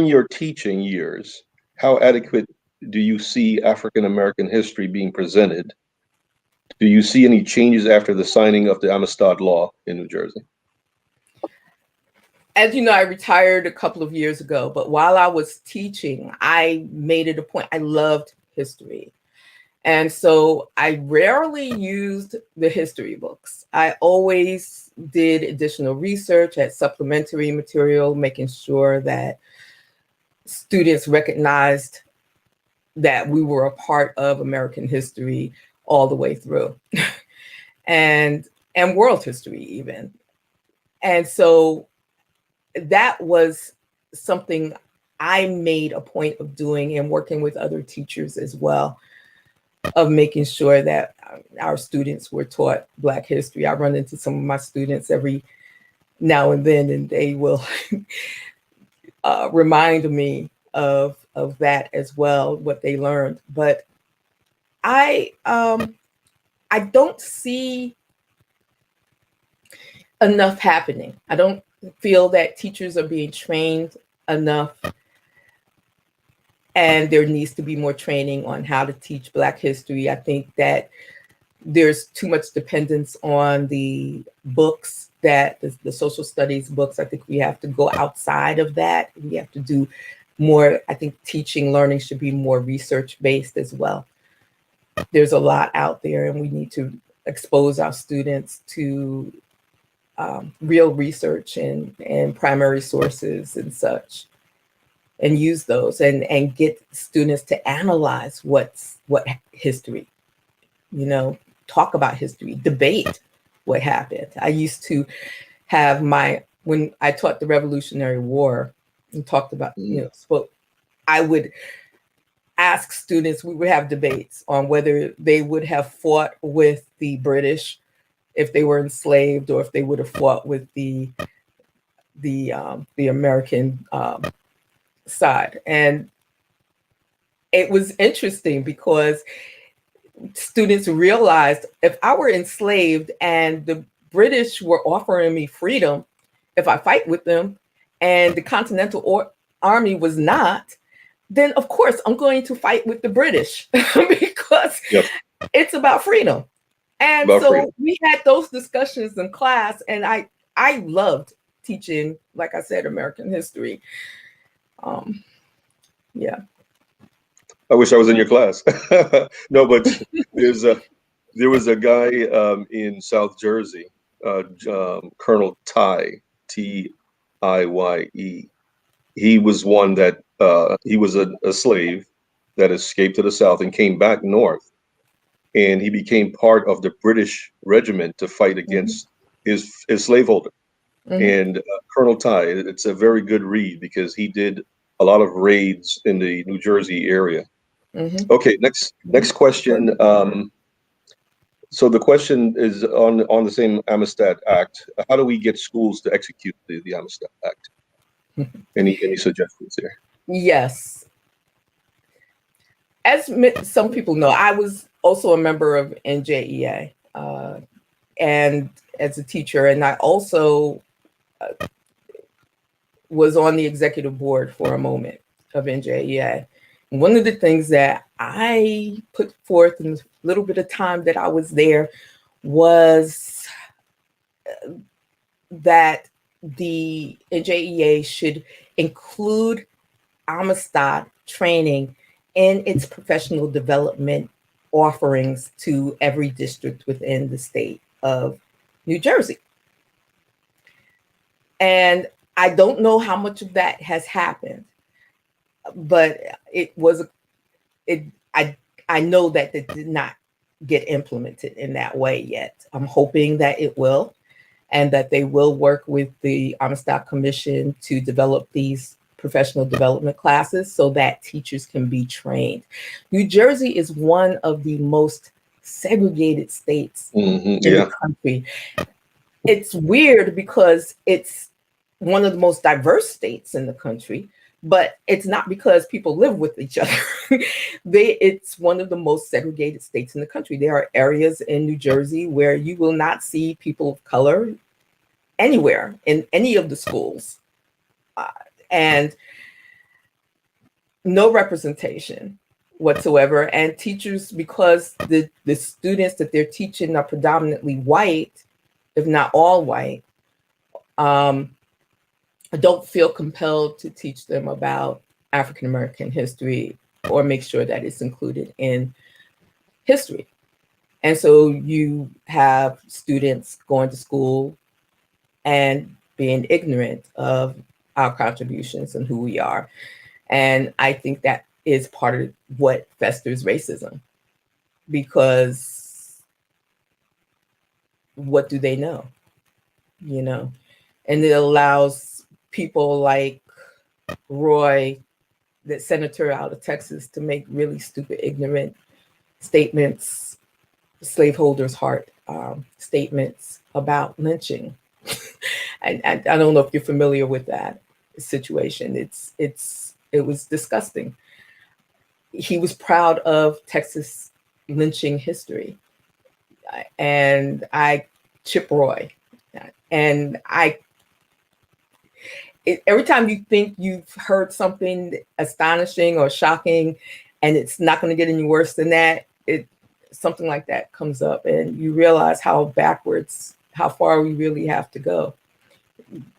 your teaching years, how adequate do you see African American history being presented? Do you see any changes after the signing of the Amistad Law in New Jersey? As you know, I retired a couple of years ago, but while I was teaching, I made it a point. I loved history. And so I rarely used the history books. I always did additional research, had supplementary material, making sure that students recognized that we were a part of American history all the way through, and world history even. And so that was something I made a point of doing and working with other teachers as well, of making sure that our students were taught Black history. I run into some of my students every now and then, and they will remind me of that as well, what they learned. But I don't see enough happening. I don't feel that teachers are being trained enough, and there needs to be more training on how to teach Black history. I think that there's too much dependence on the books, that the social studies books. I think we have to go outside of that. We have to do more. I think teaching, learning should be more research-based as well. There's a lot out there, and we need to expose our students to real research and primary sources and such, and use those and get students to analyze what history, talk about history, debate what happened. I used to have when I taught the Revolutionary War and talked about, I would ask students, we would have debates on whether they would have fought with the British if they were enslaved, or if they would have fought with the American side. And it was interesting because students realized if I were enslaved and the British were offering me freedom, if I fight with them, and the Continental Army was not, then of course I'm going to fight with the British because it's about freedom. And so we had those discussions in class, and I I loved teaching, like I said, American history. Yeah. I wish I was in your class. No, but there was a guy in South Jersey, Colonel Ty, Tiye. He was one that he was a slave that escaped to the South and came back north, and he became part of the British regiment to fight against his slaveholder. And Colonel Ty, it's a very good read because he did a lot of raids in the New Jersey area. Okay, next question. So the question is on the same Amistad Act. How do we get schools to execute the Amistad Act? Any suggestions there? Yes. As some people know, I was also a member of NJEA and as a teacher, and I also was on the executive board for a moment of NJEA. And one of the things that I put forth in the little bit of time that I was there was that the NJEA should include Amistad training in its professional development offerings to every district within the state of New Jersey. And I don't know how much of that has happened, but I know that it did not get implemented in that way yet. I'm hoping that it will, and that they will work with the Amistad Commission to develop these professional development classes so that teachers can be trained. New Jersey is one of the most segregated states in the country. It's weird because it's one of the most diverse states in the country, but it's not because people live with each other. It's one of the most segregated states in the country. There are areas in New Jersey where you will not see people of color anywhere in any of the schools. And no representation whatsoever. And teachers, because the students that they're teaching are predominantly white, if not all white, don't feel compelled to teach them about African American history or make sure that it's included in history. And so you have students going to school and being ignorant of our contributions and who we are. And I think that is part of what festers racism, because what do they know? You know, and it allows people like Roy, the senator out of Texas, to make really stupid, ignorant statements, slaveholders' heart statements about lynching. And I don't know if you're familiar with that situation. It was disgusting. He was proud of Texas lynching history, and Chip Roy, and every time you think you've heard something astonishing or shocking, and it's not going to get any worse than that, something like that comes up, and you realize how far we really have to go.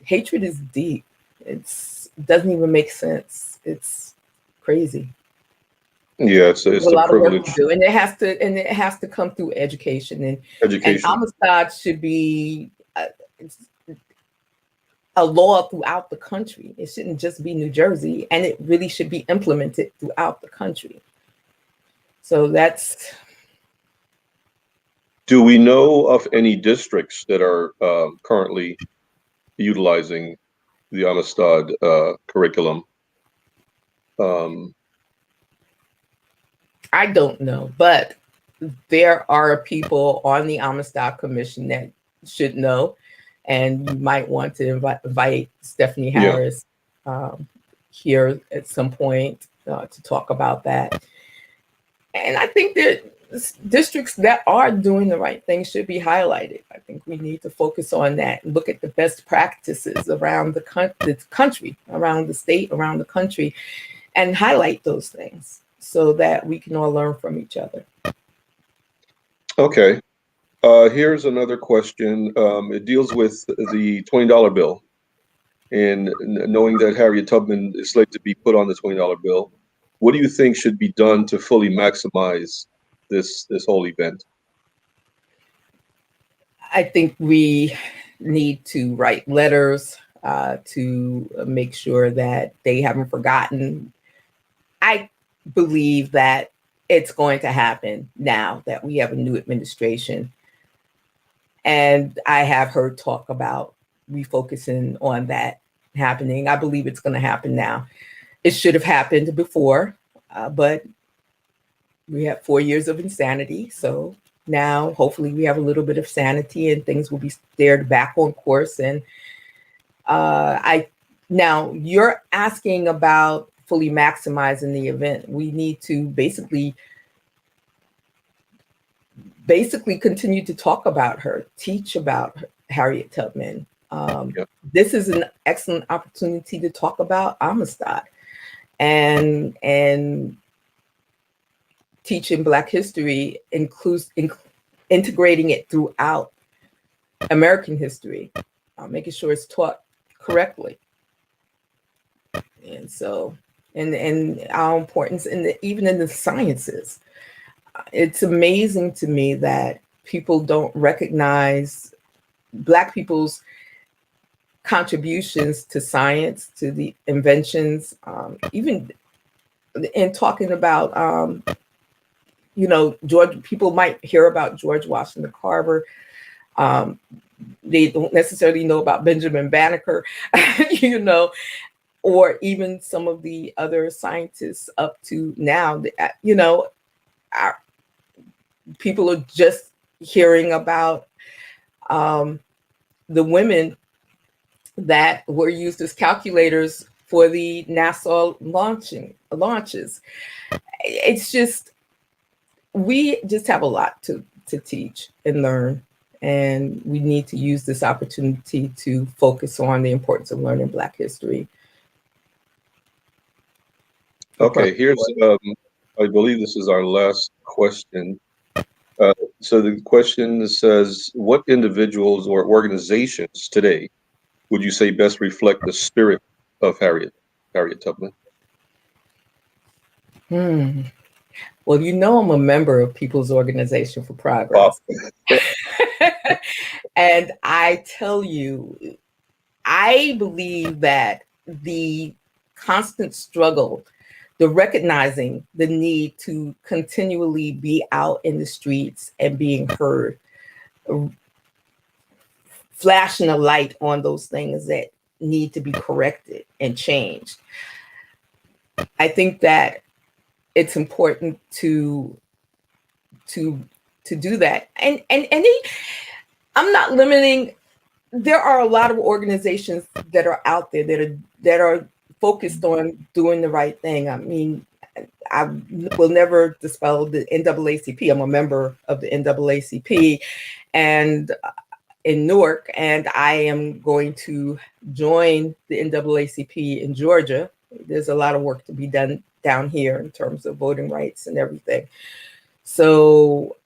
Hatred is deep. It doesn't even make sense. It's crazy. Yeah, it's a lot of work to do, and it has to come through education. And Amistad should be a law throughout the country. It shouldn't just be New Jersey, and it really should be implemented throughout the country. So that's. Do we know of any districts that are currently utilizing the Amistad curriculum? I don't know, but there are people on the Amistad Commission that should know, and you might want to invite Stephanie Harris here at some point to talk about that. And I think that districts that are doing the right thing should be highlighted. I think we need to focus on that and look at the best practices around the country, around the state, around the country, and highlight those things so that we can all learn from each other. Okay. Here's another question. It deals with the $20 bill. And knowing that Harriet Tubman is slated to be put on the $20 bill, what do you think should be done to fully maximize this whole event? I think we need to write letters to make sure that they haven't forgotten. I believe that it's going to happen now that we have a new administration. And I have heard talk about refocusing on that happening. I believe it's going to happen now. It should have happened before, but we have 4 years of insanity. So now hopefully we have a little bit of sanity and things will be steered back on course. And now you're asking about fully maximizing the event. We need to basically continue to talk about her, teach about Harriet Tubman. This is an excellent opportunity to talk about Amistad and teaching Black history, integrating it throughout American history, making sure it's taught correctly. And so, and our importance even in the sciences. It's amazing to me that people don't recognize Black people's contributions to science, to the inventions, even in talking about, people might hear about George Washington Carver. They don't necessarily know about Benjamin Banneker, or even some of the other scientists up to now. People are just hearing about the women that were used as calculators for the NASA launches. It's just, we just have a lot to teach and learn, and we need to use this opportunity to focus on the importance of learning Black history. Okay, here's, I believe this is our last question. So the question says, what individuals or organizations today would you say best reflect the spirit of Harriet Tubman? Well, I'm a member of People's Organization for Progress. And I tell you, I believe that the constant struggle, the recognizing the need to continually be out in the streets and being heard, flashing a light on those things that need to be corrected and changed. I think that it's important to do that. And I'm not limiting. There are a lot of organizations that are out there that are focused on doing the right thing. I mean, I will never dispel the NAACP. I'm a member of the NAACP and in Newark, and I am going to join the NAACP in Georgia. There's a lot of work to be done down here in terms of voting rights and everything. So,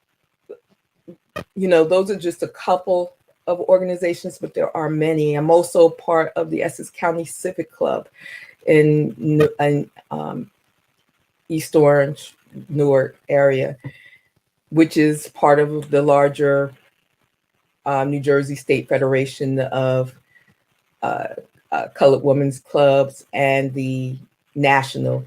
those are just a couple of organizations, but there are many. I'm also part of the Essex County Civic Club in East Orange, Newark area, which is part of the larger New Jersey State Federation of Colored Women's Clubs and the National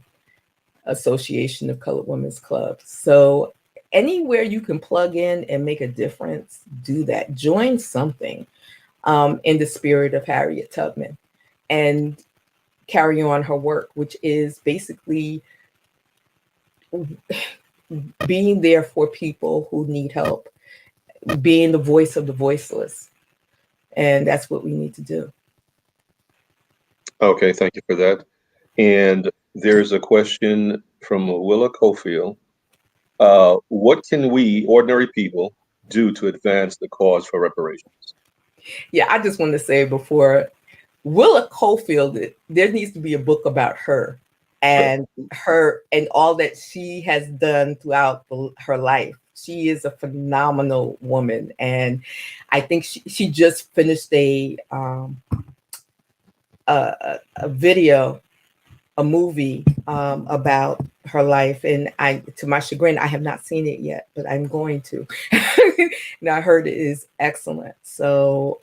Association of Colored Women's Clubs. So anywhere you can plug in and make a difference, do that. Join something in the spirit of Harriet Tubman and carry on her work, which is basically being there for people who need help, being the voice of the voiceless. And that's what we need to do. Okay, thank you for that. And there's a question from Willa Cofield. What can we, ordinary people, do to advance the cause for reparations? Yeah, I just want to say before, Willa Cofield, there needs to be a book about her and all that she has done throughout her life She is a phenomenal woman, and I think she just finished a video, a movie about her life, and to my chagrin, I have not seen it yet, but I'm going to. And I heard it is excellent. So,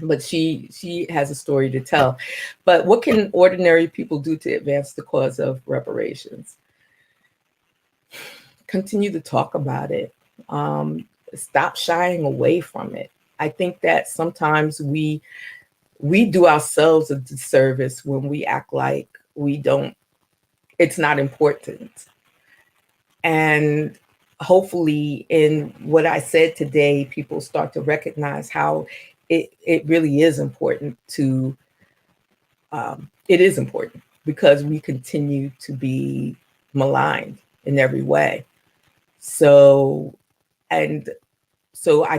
but she has a story to tell. But what can ordinary people do to advance the cause of reparations? Continue to talk about it. Stop shying away from it. I think that sometimes we do ourselves a disservice when we act like it's not important. And hopefully in what I said today, people start to recognize how it really is important it is important, because we continue to be maligned in every way. So I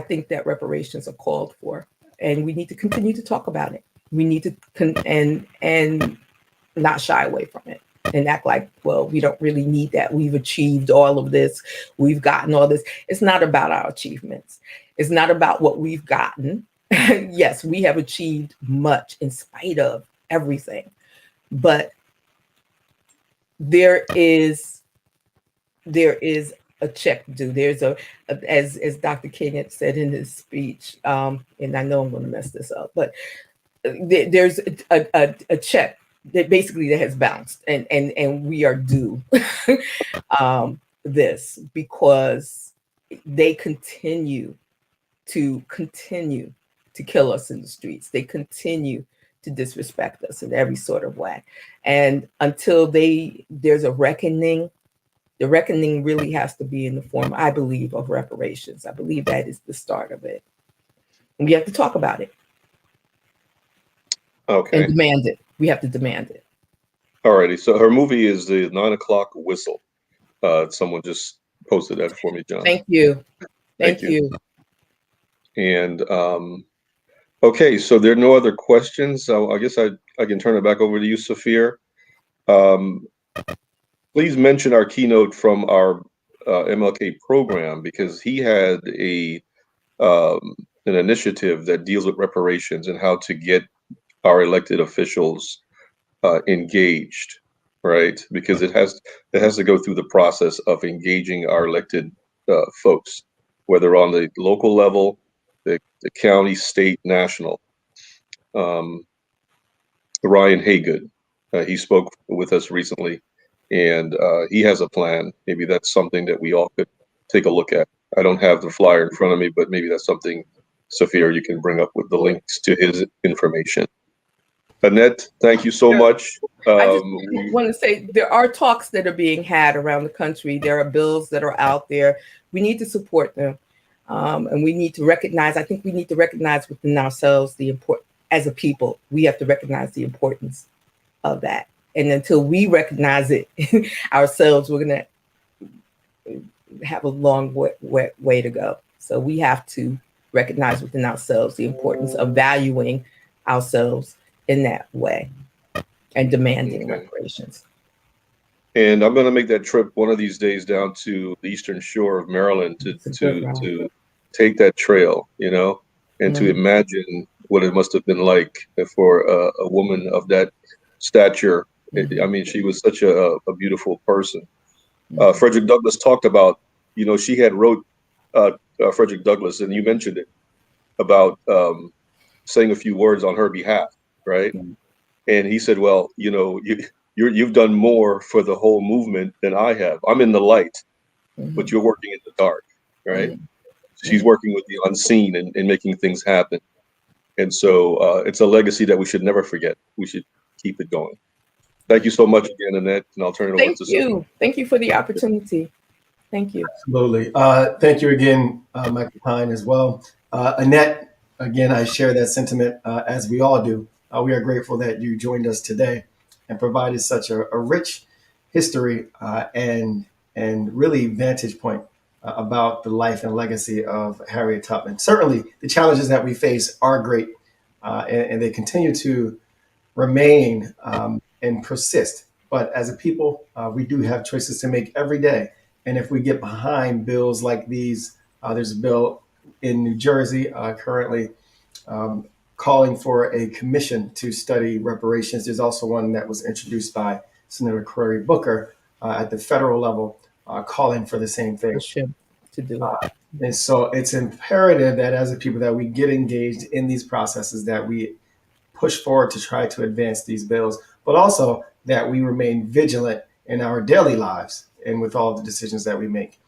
think that reparations are called for, and we need to continue to talk about it. We need to and not shy away from it and act like, well, we don't really need that. We've achieved all of this. We've gotten all this. It's not about our achievements. It's not about what we've gotten. Yes, we have achieved much in spite of everything, but there is a check due. There's as Dr. King had said in his speech, and I know I'm going to mess this up, but there's a check that basically that has bounced, and we are due this, because they continue to kill us in the streets. They continue to disrespect us in every sort of way, and until there's a reckoning. The reckoning really has to be in the form, I believe, of reparations. I believe that is the start of it. And we have to talk about it. Okay. And demand it. We have to demand it. Alrighty. So her movie is the 9 o'clock whistle. Someone just posted that for me, John. Thank you. Thank you. And okay, so there are no other questions. So I guess I can turn it back over to you, Saphir. Please mention our keynote from our MLK program, because he had an initiative that deals with reparations and how to get our elected officials engaged, right? Because it has to go through the process of engaging our elected folks, whether on the local level, the county, state, national. Ryan Haygood, he spoke with us recently, and he has a plan. Maybe that's something that we all could take a look at. I don't have the flyer in front of me, but maybe that's something, Saphir, you can bring up with the links to his information. Annette, thank you so much. I just want to say there are talks that are being had around the country. There are bills that are out there. We need to support them. And we need to recognize, I think we need to recognize within ourselves as a people, we have to recognize the importance of that. And until we recognize it ourselves, we're going to have a long way to go. So we have to recognize within ourselves the importance of valuing ourselves in that way and demanding reparations. And I'm going to make that trip one of these days down to the Eastern Shore of Maryland to take that trail, and to imagine what it must have been like for a woman of that stature. I mean, she was such a beautiful person. Frederick Douglass talked about, she had wrote Frederick Douglass, and you mentioned it, about saying a few words on her behalf, right? And he said, well, you've done more for the whole movement than I have. I'm in the light, but you're working in the dark, right? She's working with the unseen and making things happen. And so it's a legacy that we should never forget. We should keep it going. Thank you so much again, Annette, and I'll turn it over to Sophie. Thank you for the opportunity. Thank you. Absolutely. Thank you again, Michael Pine, as well. Annette, again, I share that sentiment, as we all do. We are grateful that you joined us today and provided such a rich history and really vantage point about the life and legacy of Harriet Tubman. Certainly, the challenges that we face are great, and they continue to remain and persist. But as a people, we do have choices to make every day. And if we get behind bills like these, there's a bill in New Jersey currently calling for a commission to study reparations. There's also one that was introduced by Senator Cory Booker at the federal level calling for the same thing. To do it. And so it's imperative that as a people that we get engaged in these processes, that we push forward to try to advance these bills, but also that we remain vigilant in our daily lives and with all the decisions that we make.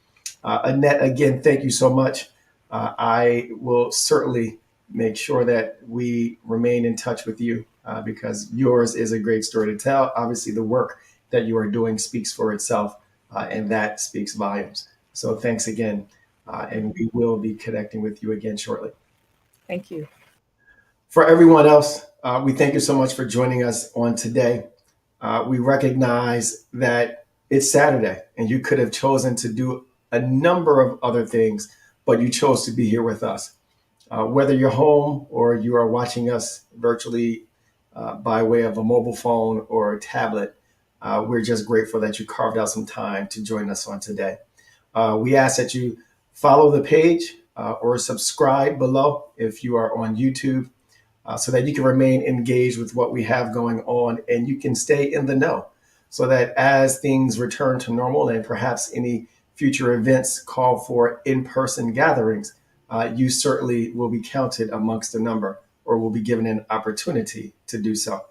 Annette, again, thank you so much. I will certainly make sure that we remain in touch with you because yours is a great story to tell. Obviously, the work that you are doing speaks for itself, and that speaks volumes. So thanks again, and we will be connecting with you again shortly. Thank you. For everyone else, we thank you so much for joining us on today. We recognize that it's Saturday and you could have chosen to do a number of other things, but you chose to be here with us. Whether you're home or you are watching us virtually by way of a mobile phone or a tablet, we're just grateful that you carved out some time to join us on today. We ask that you follow the page or subscribe below if you are on YouTube. So that you can remain engaged with what we have going on and you can stay in the know so that as things return to normal and perhaps any future events call for in-person gatherings, you certainly will be counted amongst the number or will be given an opportunity to do so.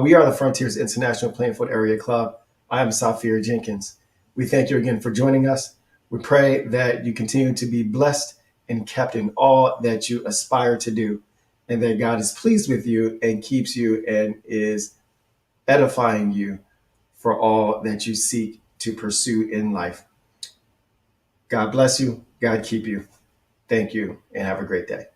We are the Frontiers International Plainfield Area Club. I am Safir Jenkins. We thank you again for joining us. We pray that you continue to be blessed and kept in all that you aspire to do, and that God is pleased with you and keeps you and is edifying you for all that you seek to pursue in life. God bless you. God keep you. Thank you, and have a great day.